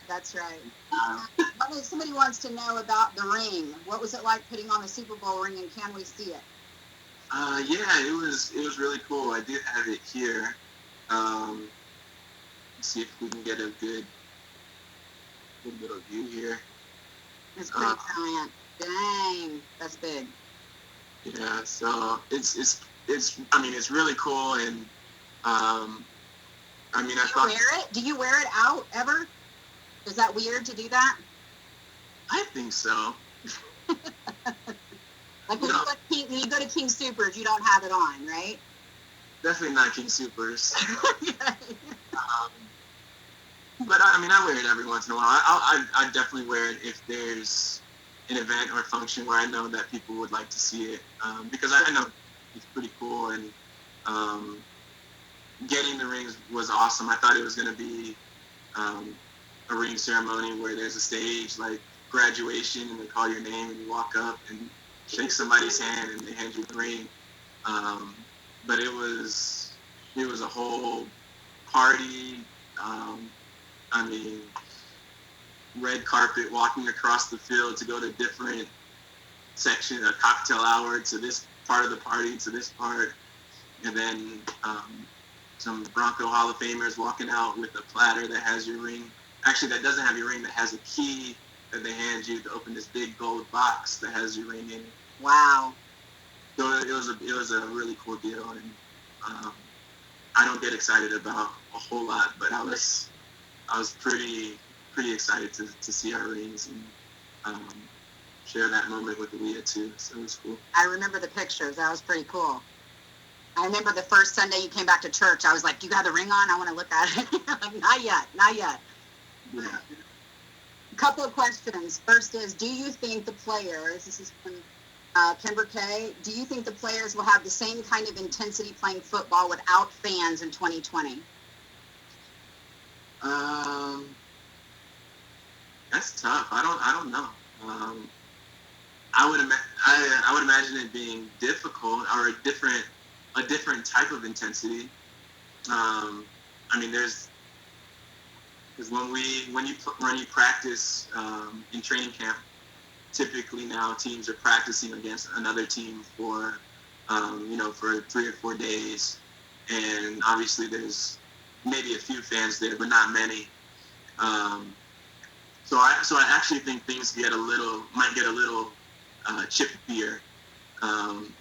Somebody wants to know about the ring. What was it like putting on the Super Bowl ring, and can we see it? Yeah, it was really cool. I did have it here. Let's see if we can get a good little view here. It's pretty giant. Dang, that's big. Yeah, so it's really cool, and Do you wear it out ever? Is that weird to do that? I think so. Like when you go to King Supers, you don't have it on, right? Definitely not King Supers. But I wear it every once in a while. I definitely wear it if there's an event or a function where I know that people would like to see it, because I know it's pretty cool, and getting the rings was awesome. I thought it was going to be a ring ceremony where there's a stage like graduation, and they call your name and you walk up and shake somebody's hand and they hand you the ring. But it was a whole party. Red carpet, walking across the field to go to different sections, a cocktail hour to this part of the party, to this part, and then some Bronco Hall of Famers walking out with a platter that has your ring. Actually, that doesn't have your ring, that has a key that they hand you to open this big gold box that has your ring in it. Wow. So it was a really cool deal, and I don't get excited about a whole lot, but I was pretty excited to see our rings and share that moment with Aaliyah too. So it was cool. I remember the pictures. That was pretty cool. I remember the first Sunday you came back to church, I was like, do you have the ring on? I want to look at it. Like, not yet. Yeah. A couple of questions. First is, do you think the players, this is from Kimber K, do you think the players will have the same kind of intensity playing football without fans in 2020? That's tough. I don't know. I would imagine it being difficult, or a different type of intensity. Because when you practice in training camp, typically now teams are practicing against another team for 3 or 4 days, and obviously there's maybe a few fans there, but not many. So I actually think things might get a little chippier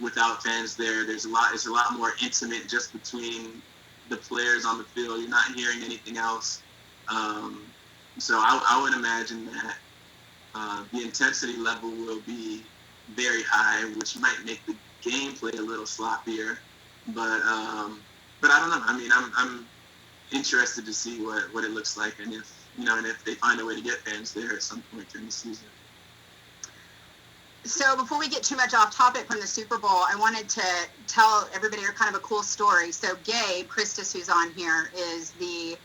without fans there. It's a lot more intimate just between the players on the field. You're not hearing anything else. So I would imagine that the intensity level will be very high, which might make the gameplay a little sloppier. But I don't know. I mean, I'm interested to see what it looks like, and if they find a way to get fans there at some point during the season. So before we get too much off topic from the Super Bowl, I wanted to tell everybody kind of a cool story. So Gabe Christus, who's on here, is the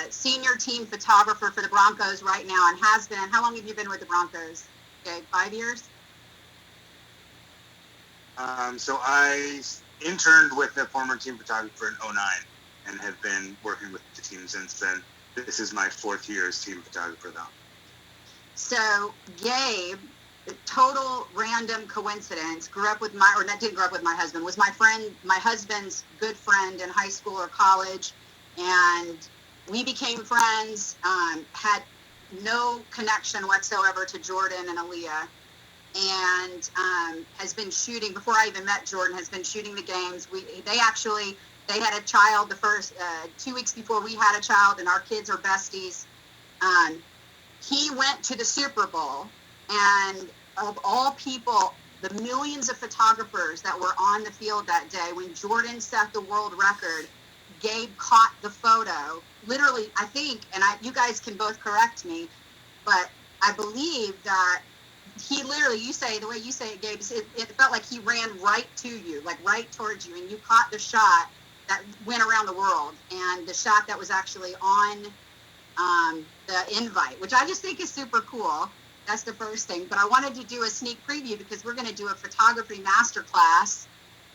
senior team photographer for the Broncos right now and has been. How long have you been with the Broncos, Gabe? 5 years? So I interned with the former team photographer in 2009 and have been working with the team since then. This is my 4th year as team photographer, though. So Gabe, total random coincidence, didn't grow up with my husband, was my husband's good friend in high school or college, and we became friends, had no connection whatsoever to Jordan and Aaliyah, and has been shooting, before I even met Jordan, has been shooting the games. They had a child the first 2 weeks before we had a child, and our kids are besties. He went to the Super Bowl, and of all people, the millions of photographers that were on the field that day, when Jordan set the world record, Gabe caught the photo. Literally, I think, and you guys can both correct me, but I believe that he literally, the way you say it, Gabe, it felt like he ran right to you, like right towards you, and you caught the shot that went around the world, and the shot that was actually on the invite, which I just think is super cool. That's the first thing. But I wanted to do a sneak preview because we're going to do a photography masterclass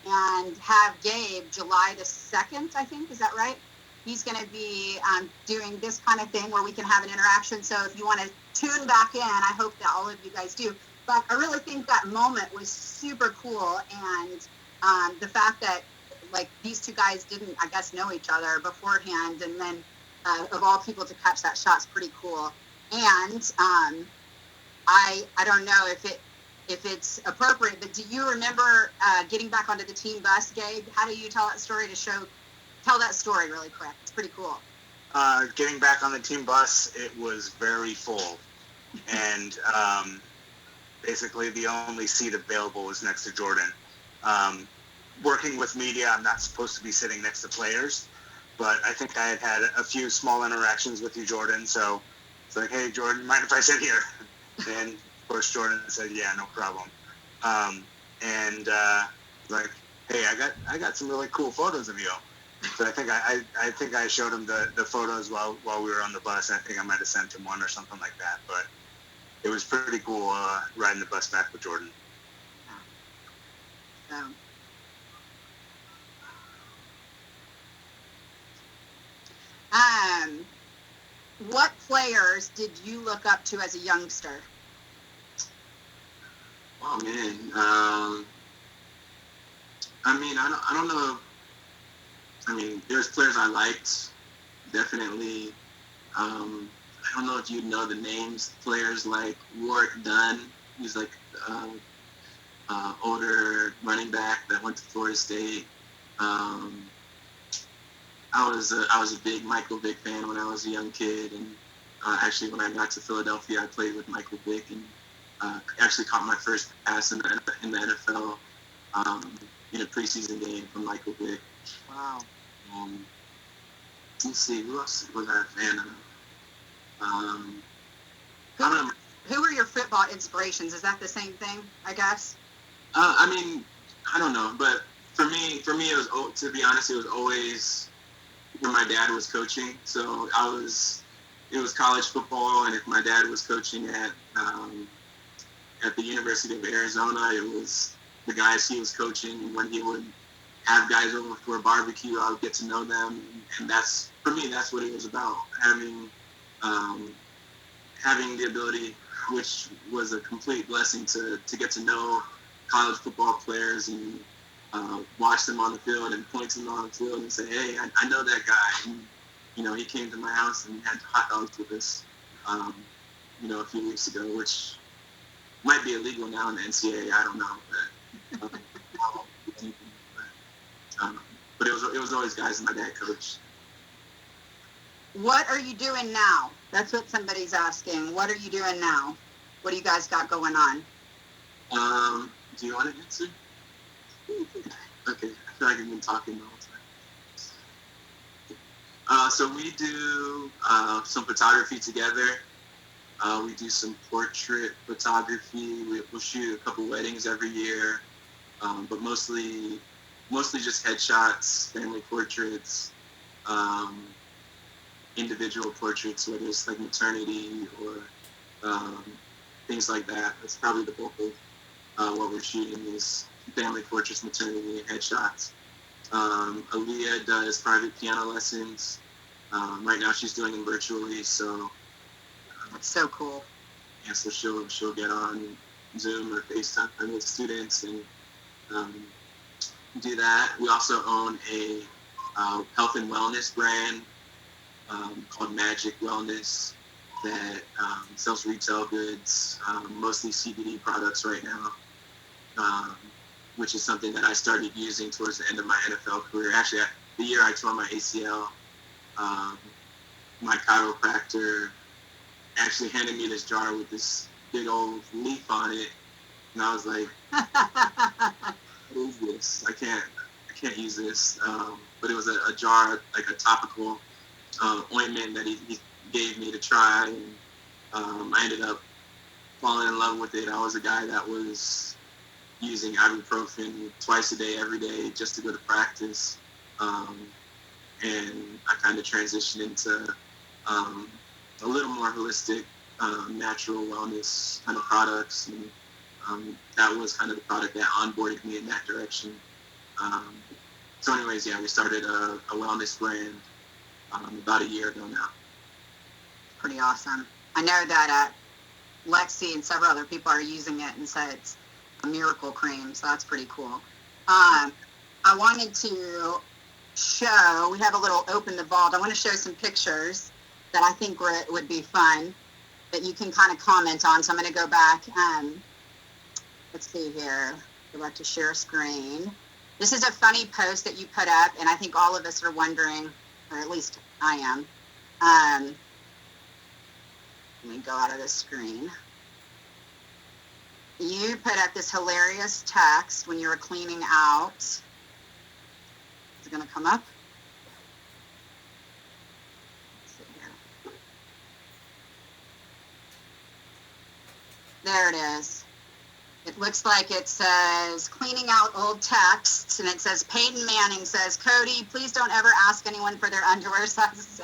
and have Gabe July the 2nd, I think. Is that right? He's going to be doing this kind of thing where we can have an interaction. So if you want to tune back in, I hope that all of you guys do. But I really think that moment was super cool. And the fact that, like, these two guys didn't, I guess, know each other beforehand. And then of all people to catch that shot's pretty cool. And I don't know if it's appropriate, but do you remember getting back onto the team bus, Gabe? How do you tell that story tell that story really quick? It's pretty cool. Getting back on the team bus, it was very full. And basically the only seat available was next to Jordan. Working with media, I'm not supposed to be sitting next to players, but I think I had a few small interactions with you, Jordan. So it's like, hey, Jordan, mind if I sit here? And of course, Jordan said, yeah, no problem. Like, hey, I got some really cool photos of you. So I think I showed him the photos while we were on the bus. I think I might have sent him one or something like that. But it was pretty cool riding the bus back with Jordan. What players did you look up to as a youngster? Oh man, I don't know. I mean, there's players I liked, definitely. I don't know if you know the names. Players like Warwick Dunn, he's like older running back that went to Florida State. I was a big Michael Vick fan when I was a young kid, and actually when I got to Philadelphia, I played with Michael Vick and actually caught my first pass in the NFL in a preseason game from Michael Vick. Wow. Let's see, who else was I a fan of? Who were your football inspirations? Is that the same thing, I guess? I don't know, but for me, it was, to be honest, it was always when my dad was coaching. So it was college football, and if my dad was coaching at the University of Arizona, it was the guys he was coaching. When he would have guys over for a barbecue, I would get to know them, and for me, that's what it was about. Having the ability, which was a complete blessing, to get to know college football players and watch them on the field and point to them on the field and say, hey, I know that guy. And, he came to my house and had hot dogs with us, a few weeks ago, which might be illegal now in the NCAA. I don't know, but, but it was always guys and my dad coach. What are you doing now? That's what somebody's asking. What are you doing now? What do you guys got going on? Do you want to answer? Okay, I feel like I've been talking the whole time. So we do some photography together. We do some portrait photography. We'll shoot a couple weddings every year, but mostly just headshots, family portraits, individual portraits, whether it's like maternity or things like that. That's probably the bulk of what we're shooting is family portraits, maternity, and headshots. Aaliyah does private piano lessons. Right now she's doing them virtually, so That's so cool. yeah, so she'll get on Zoom or FaceTime with students and do that. We also own a health and wellness brand called Magic Wellness that sells retail goods, mostly CBD products right now, which is something that I started using towards the end of my NFL career. Actually, the year I tore my ACL, my chiropractor actually handed me this jar with this big old leaf on it, and I was like, "What is this? I can't use this." But it was a jar, like a topical ointment that he gave me to try, and I ended up falling in love with it. I was a guy that was using ibuprofen twice a day, every day, just to go to practice, and I kind of transitioned into a little more holistic, natural wellness kind of products, and that was kind of the product that onboarded me in that direction. So anyways, yeah, we started a wellness brand about a year ago now. Pretty awesome. I know that Lexi and several other people are using it and said it's a miracle cream, so that's pretty cool. I wanted to show, we have a little open the vault. I want to show some pictures that I think would be fun that you can kind of comment on. So I'm going to go back. Let's see here. Go back to share screen. This is a funny post that you put up, and I think all of us are wondering, or at least I am. Let me go out of this screen. You put up this hilarious text when you were cleaning out. Is it going to come up? Let's see here. There it is. It looks like it says, cleaning out old texts, and it says, Payton Manning says, Cody, please don't ever ask anyone for their underwear sizes.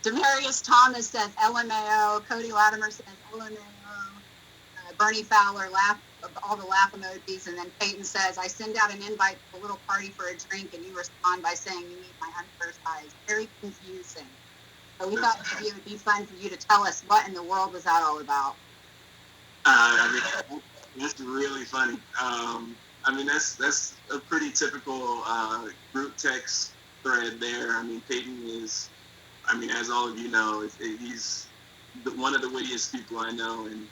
Demarius Thomas says, LMAO. Cody Latimer says, LMAO. Bernie Fowler, all the laugh emojis, and then Payton says, I send out an invite to a little party for a drink, and you respond by saying you need my underwear size. Very confusing. So we thought maybe it would be fun for you to tell us what in the world was that all about. I mean, that's really funny. I mean, that's a pretty typical group text thread there. I mean, Payton is, I mean, as all of you know, he's one of the wittiest people I know. And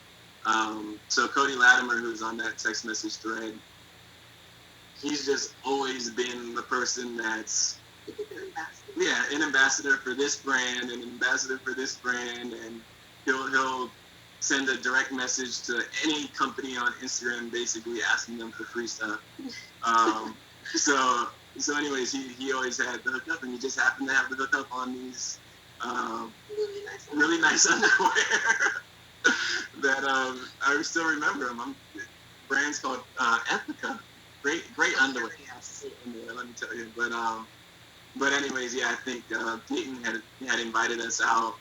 so Cody Latimer, who's on that text message thread, he's just always been the person that's, yeah, an ambassador for this brand, an ambassador for this brand, and he'll send a direct message to any company on Instagram, basically asking them for free stuff. So anyways, he always had the hookup, and he just happened to have the hookup on these really nice underwear that I still remember them. Brand's called Ethica. Great underwear. Yes. Let me tell you. But anyways, yeah, I think Payton had invited us out.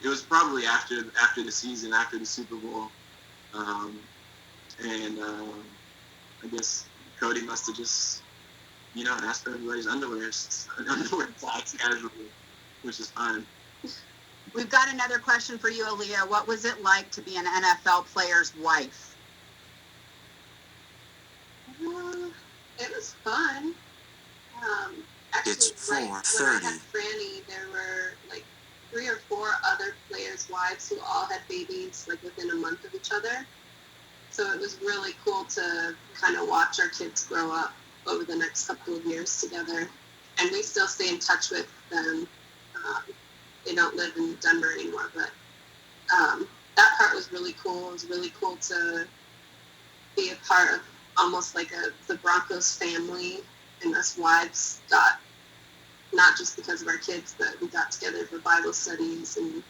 It was probably after the season, after the Super Bowl, and I guess Cody must have just, asked for everybody's underwear size casually, which is fine. We've got another question for you, Aaliyah. What was it like to be an NFL player's wife? It was fun. Actually, It's right when I 4:30. had Franny, there were like 3 or 4 other players players' wives who all had babies like within a month of each other. So it was really cool to kind of watch our kids grow up over the next couple of years together. And we still stay in touch with them. They don't live in Denver anymore, but that part was really cool. It was really cool to be a part of almost like the Broncos family, and us wives got, not just because of our kids, but we got together for Bible studies, and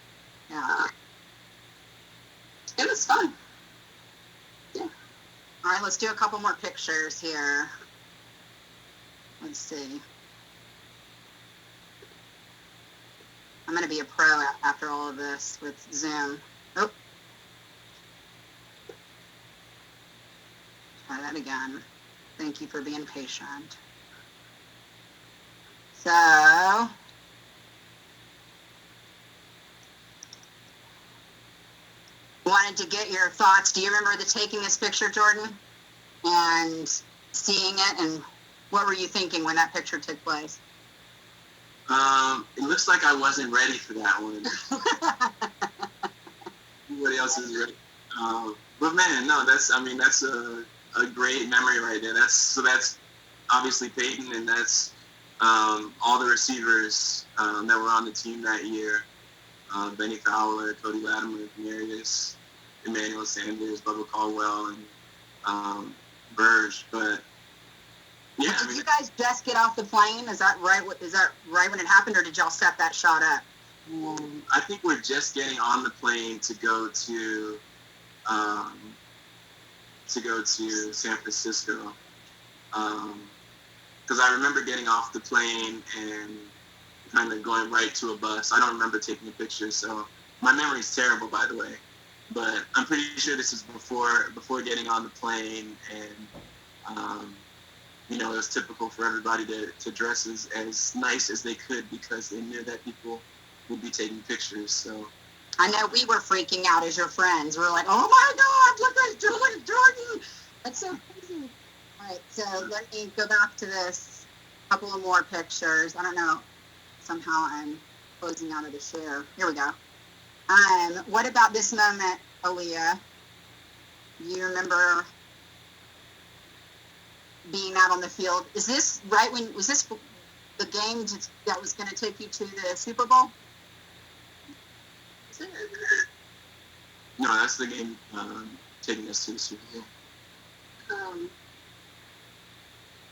it was fun. Yeah. All right, let's do a couple more pictures here. Let's see. I'm going to be a pro after all of this with Zoom. Oh. Try that again. Thank you for being patient. So, wanted to get your thoughts. Do you remember taking this picture, Jordan? And seeing it, and what were you thinking when that picture took place? It looks like I wasn't ready for that one. Everybody else is ready. But man, no, that's a great memory right there. That's obviously Payton, and that's all the receivers that were on the team that year. Benny Fowler, Cody Latimer, Marius, Emmanuel Sanders, Bubba Caldwell, and Burge. But yeah, did you guys just get off the plane? Is that right? Is that right when it happened, or did y'all set that shot up? I think we're just getting on the plane to go to San Francisco. Because I remember getting off the plane and kind of going right to a bus. I don't remember taking a picture, so my memory's terrible, by the way. But I'm pretty sure this is before getting on the plane, and it was typical for everybody to dress as nice as they could because they knew that people would be taking pictures. So I know we were freaking out as your friends. We were like, oh my God, look at Jordan. That's so crazy. All right, so let me go back to this. Couple of more pictures. I don't know. Somehow I'm closing out of the share. Here we go. What about this moment, Aaliyah? Do you remember being out on the field? Is this right was this the game that was going to take you to the Super Bowl? No, that's the game taking us to the Super Bowl.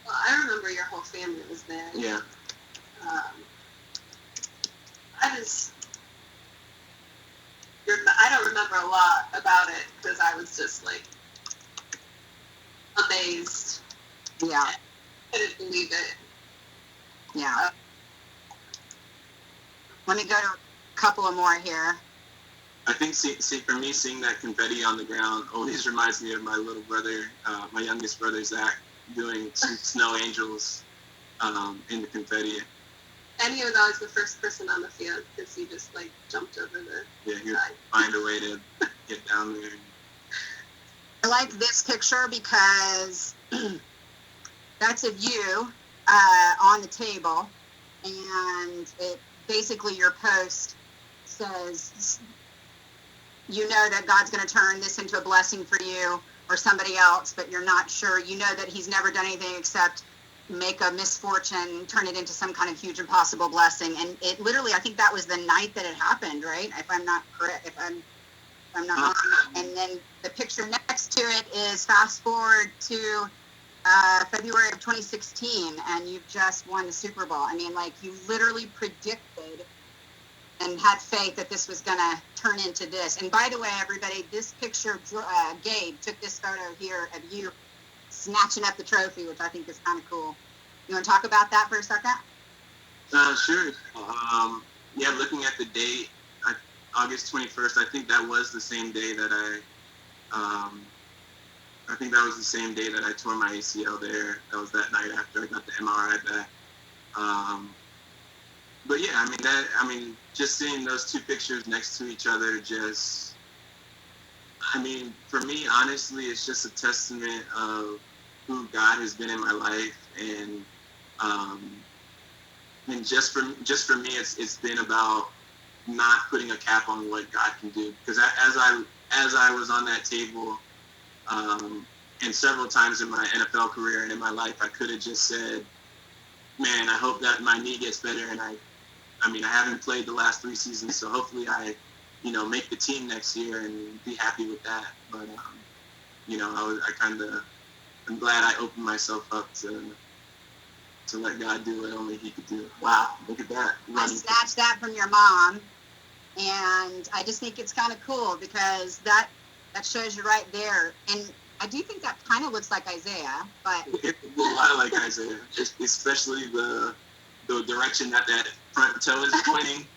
Well, I remember your whole family was there. Yeah. I don't remember a lot about it because I was just like amazed. Yeah. I didn't believe it. Yeah. Let me go to a couple of more here. I think, for me, seeing that confetti on the ground always reminds me of my little brother, my youngest brother, Zach, doing some snow angels in the confetti. And he was always the first person on the field because he just like jumped over the he would find a way to get down there. I like this picture because that's of you on the table, and it basically your post says, you know that God's going to turn this into a blessing for you or somebody else, but you're not sure. You know that he's never done anything except make a misfortune, turn it into some kind of huge impossible blessing. And it literally, I think that was the night that it happened, right? If I'm not correct, if I'm not wrong. And then the picture next to it is fast forward to February of 2016, and you've just won the Super Bowl. I mean, like, you literally predicted and had faith that this was going to turn into this. And by the way, everybody, this picture, Gabe took this photo here of you snatching up the trophy, which I think is kind of cool. You want to talk about that for a second? Sure. Yeah, looking at the date, August 21st, I think that was the same day that I tore my ACL there. That was that night after I got the MRI back. But yeah, just seeing those two pictures next to each other, for me, honestly, it's just a testament of who God has been in my life, and just for me, it's been about not putting a cap on what God can do. Because as I was on that table, and several times in my NFL career and in my life, I could have just said, man, I hope that my knee gets better. And I haven't played the last 3 seasons, so hopefully I make the team next year and be happy with that. But, I'm glad I opened myself up to let God do what only he could do. Wow, look at that. I snatched that from your mom, and I just think it's kind of cool because that shows you right there. And I do think that kind of looks like Isaiah, but it's a lot like Isaiah, especially the direction that front toe is pointing.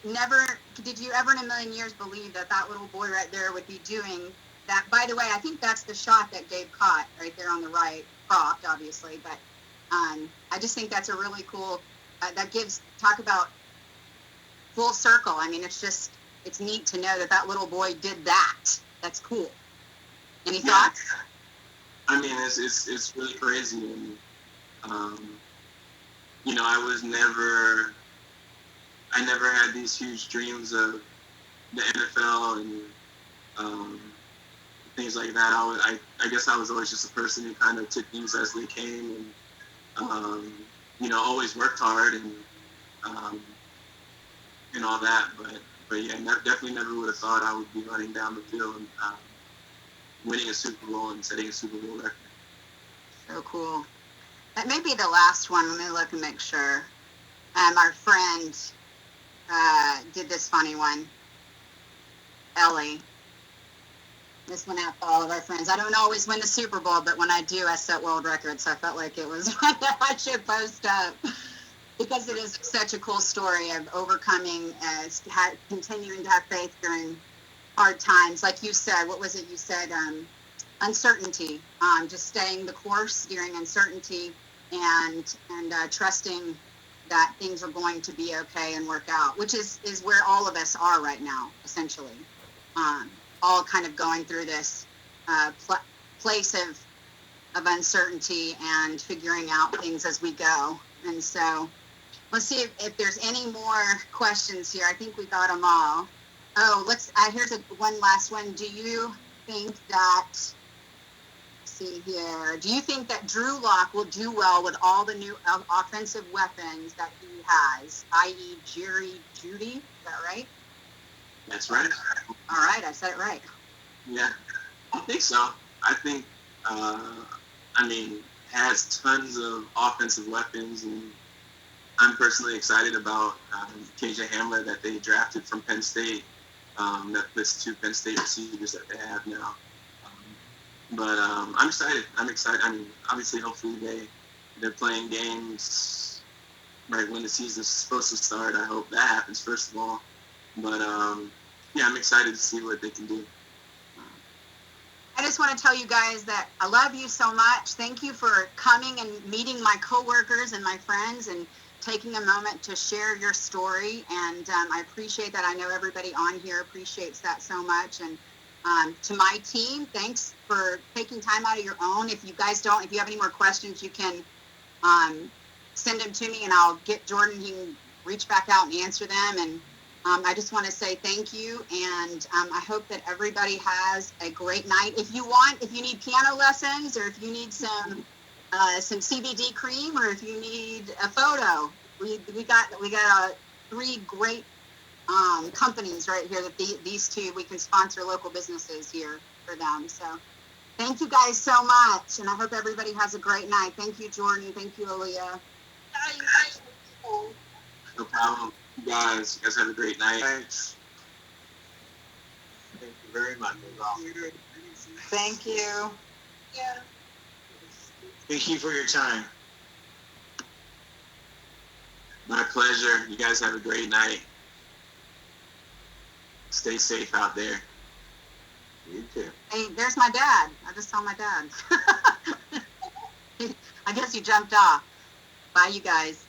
Never did you ever in a million years believe that little boy right there would be doing that. By the way, I think that's the shot that Gabe caught right there on the right, cropped obviously, but I just think that's a really cool, talk about full circle. I mean, it's neat to know that little boy did that. That's cool. Any thoughts? I mean, it's really crazy. And, I never had these huge dreams of the NFL and things like that. I guess I was always just a person who kind of took things as they came and, always worked hard and all that. But yeah, definitely never would have thought I would be running down the field and winning a Super Bowl and setting a Super Bowl record. So cool. That may be the last one. Let me look and make sure. Our friend did this funny one. Ellie. This went out to all of our friends. I don't always win the Super Bowl, but when I do, I set world records. So I felt like it was one that I should post up because it is such a cool story of overcoming, continuing to have faith during hard times. Like you said, what was it you said? Uncertainty. Just staying the course during uncertainty and trusting that things are going to be okay and work out, which is where all of us are right now, essentially. All kind of going through this place of uncertainty and figuring out things as we go. And so let's see if there's any more questions here. I think we got them all. Oh, here's one last one. Do you think that, see here, do you think that Drew Lock will do well with all the new offensive weapons that he has, i.e. Jerry Jeudy? Is that right? That's right. All right, I said it right. Yeah, I think so. I think, has tons of offensive weapons, and I'm personally excited about KJ Hamler that they drafted from Penn State. That lists 2 Penn State receivers that they have now. But I'm excited. I mean, obviously, hopefully they're playing games right when the season's supposed to start. I hope that happens first of all. But yeah, I'm excited to see what they can do. I just want to tell you guys that I love you so much. Thank you for coming and meeting my coworkers and my friends and taking a moment to share your story. And I appreciate that. I know everybody on here appreciates that so much. And to my team, thanks for taking time out of your own. If you have any more questions, you can send them to me and I'll get Jordan. He can reach back out and answer them. And I just want to say thank you. And I hope that everybody has a great night. If you need piano lessons or if you need some CBD cream or if you need a photo, we got 3 great companies right here that these 2, we can sponsor local businesses here for them. So thank you guys so much. And I hope everybody has a great night. Thank you, Jordan. Thank you, Aaliyah. No problem. You guys have a great night. Thanks. Thank you very much. Thank you. Yeah. Thank you for your time. My pleasure. You guys have a great night. Stay safe out there. You too. Hey, there's my dad. I just saw my dad. I guess he jumped off. Bye, you guys.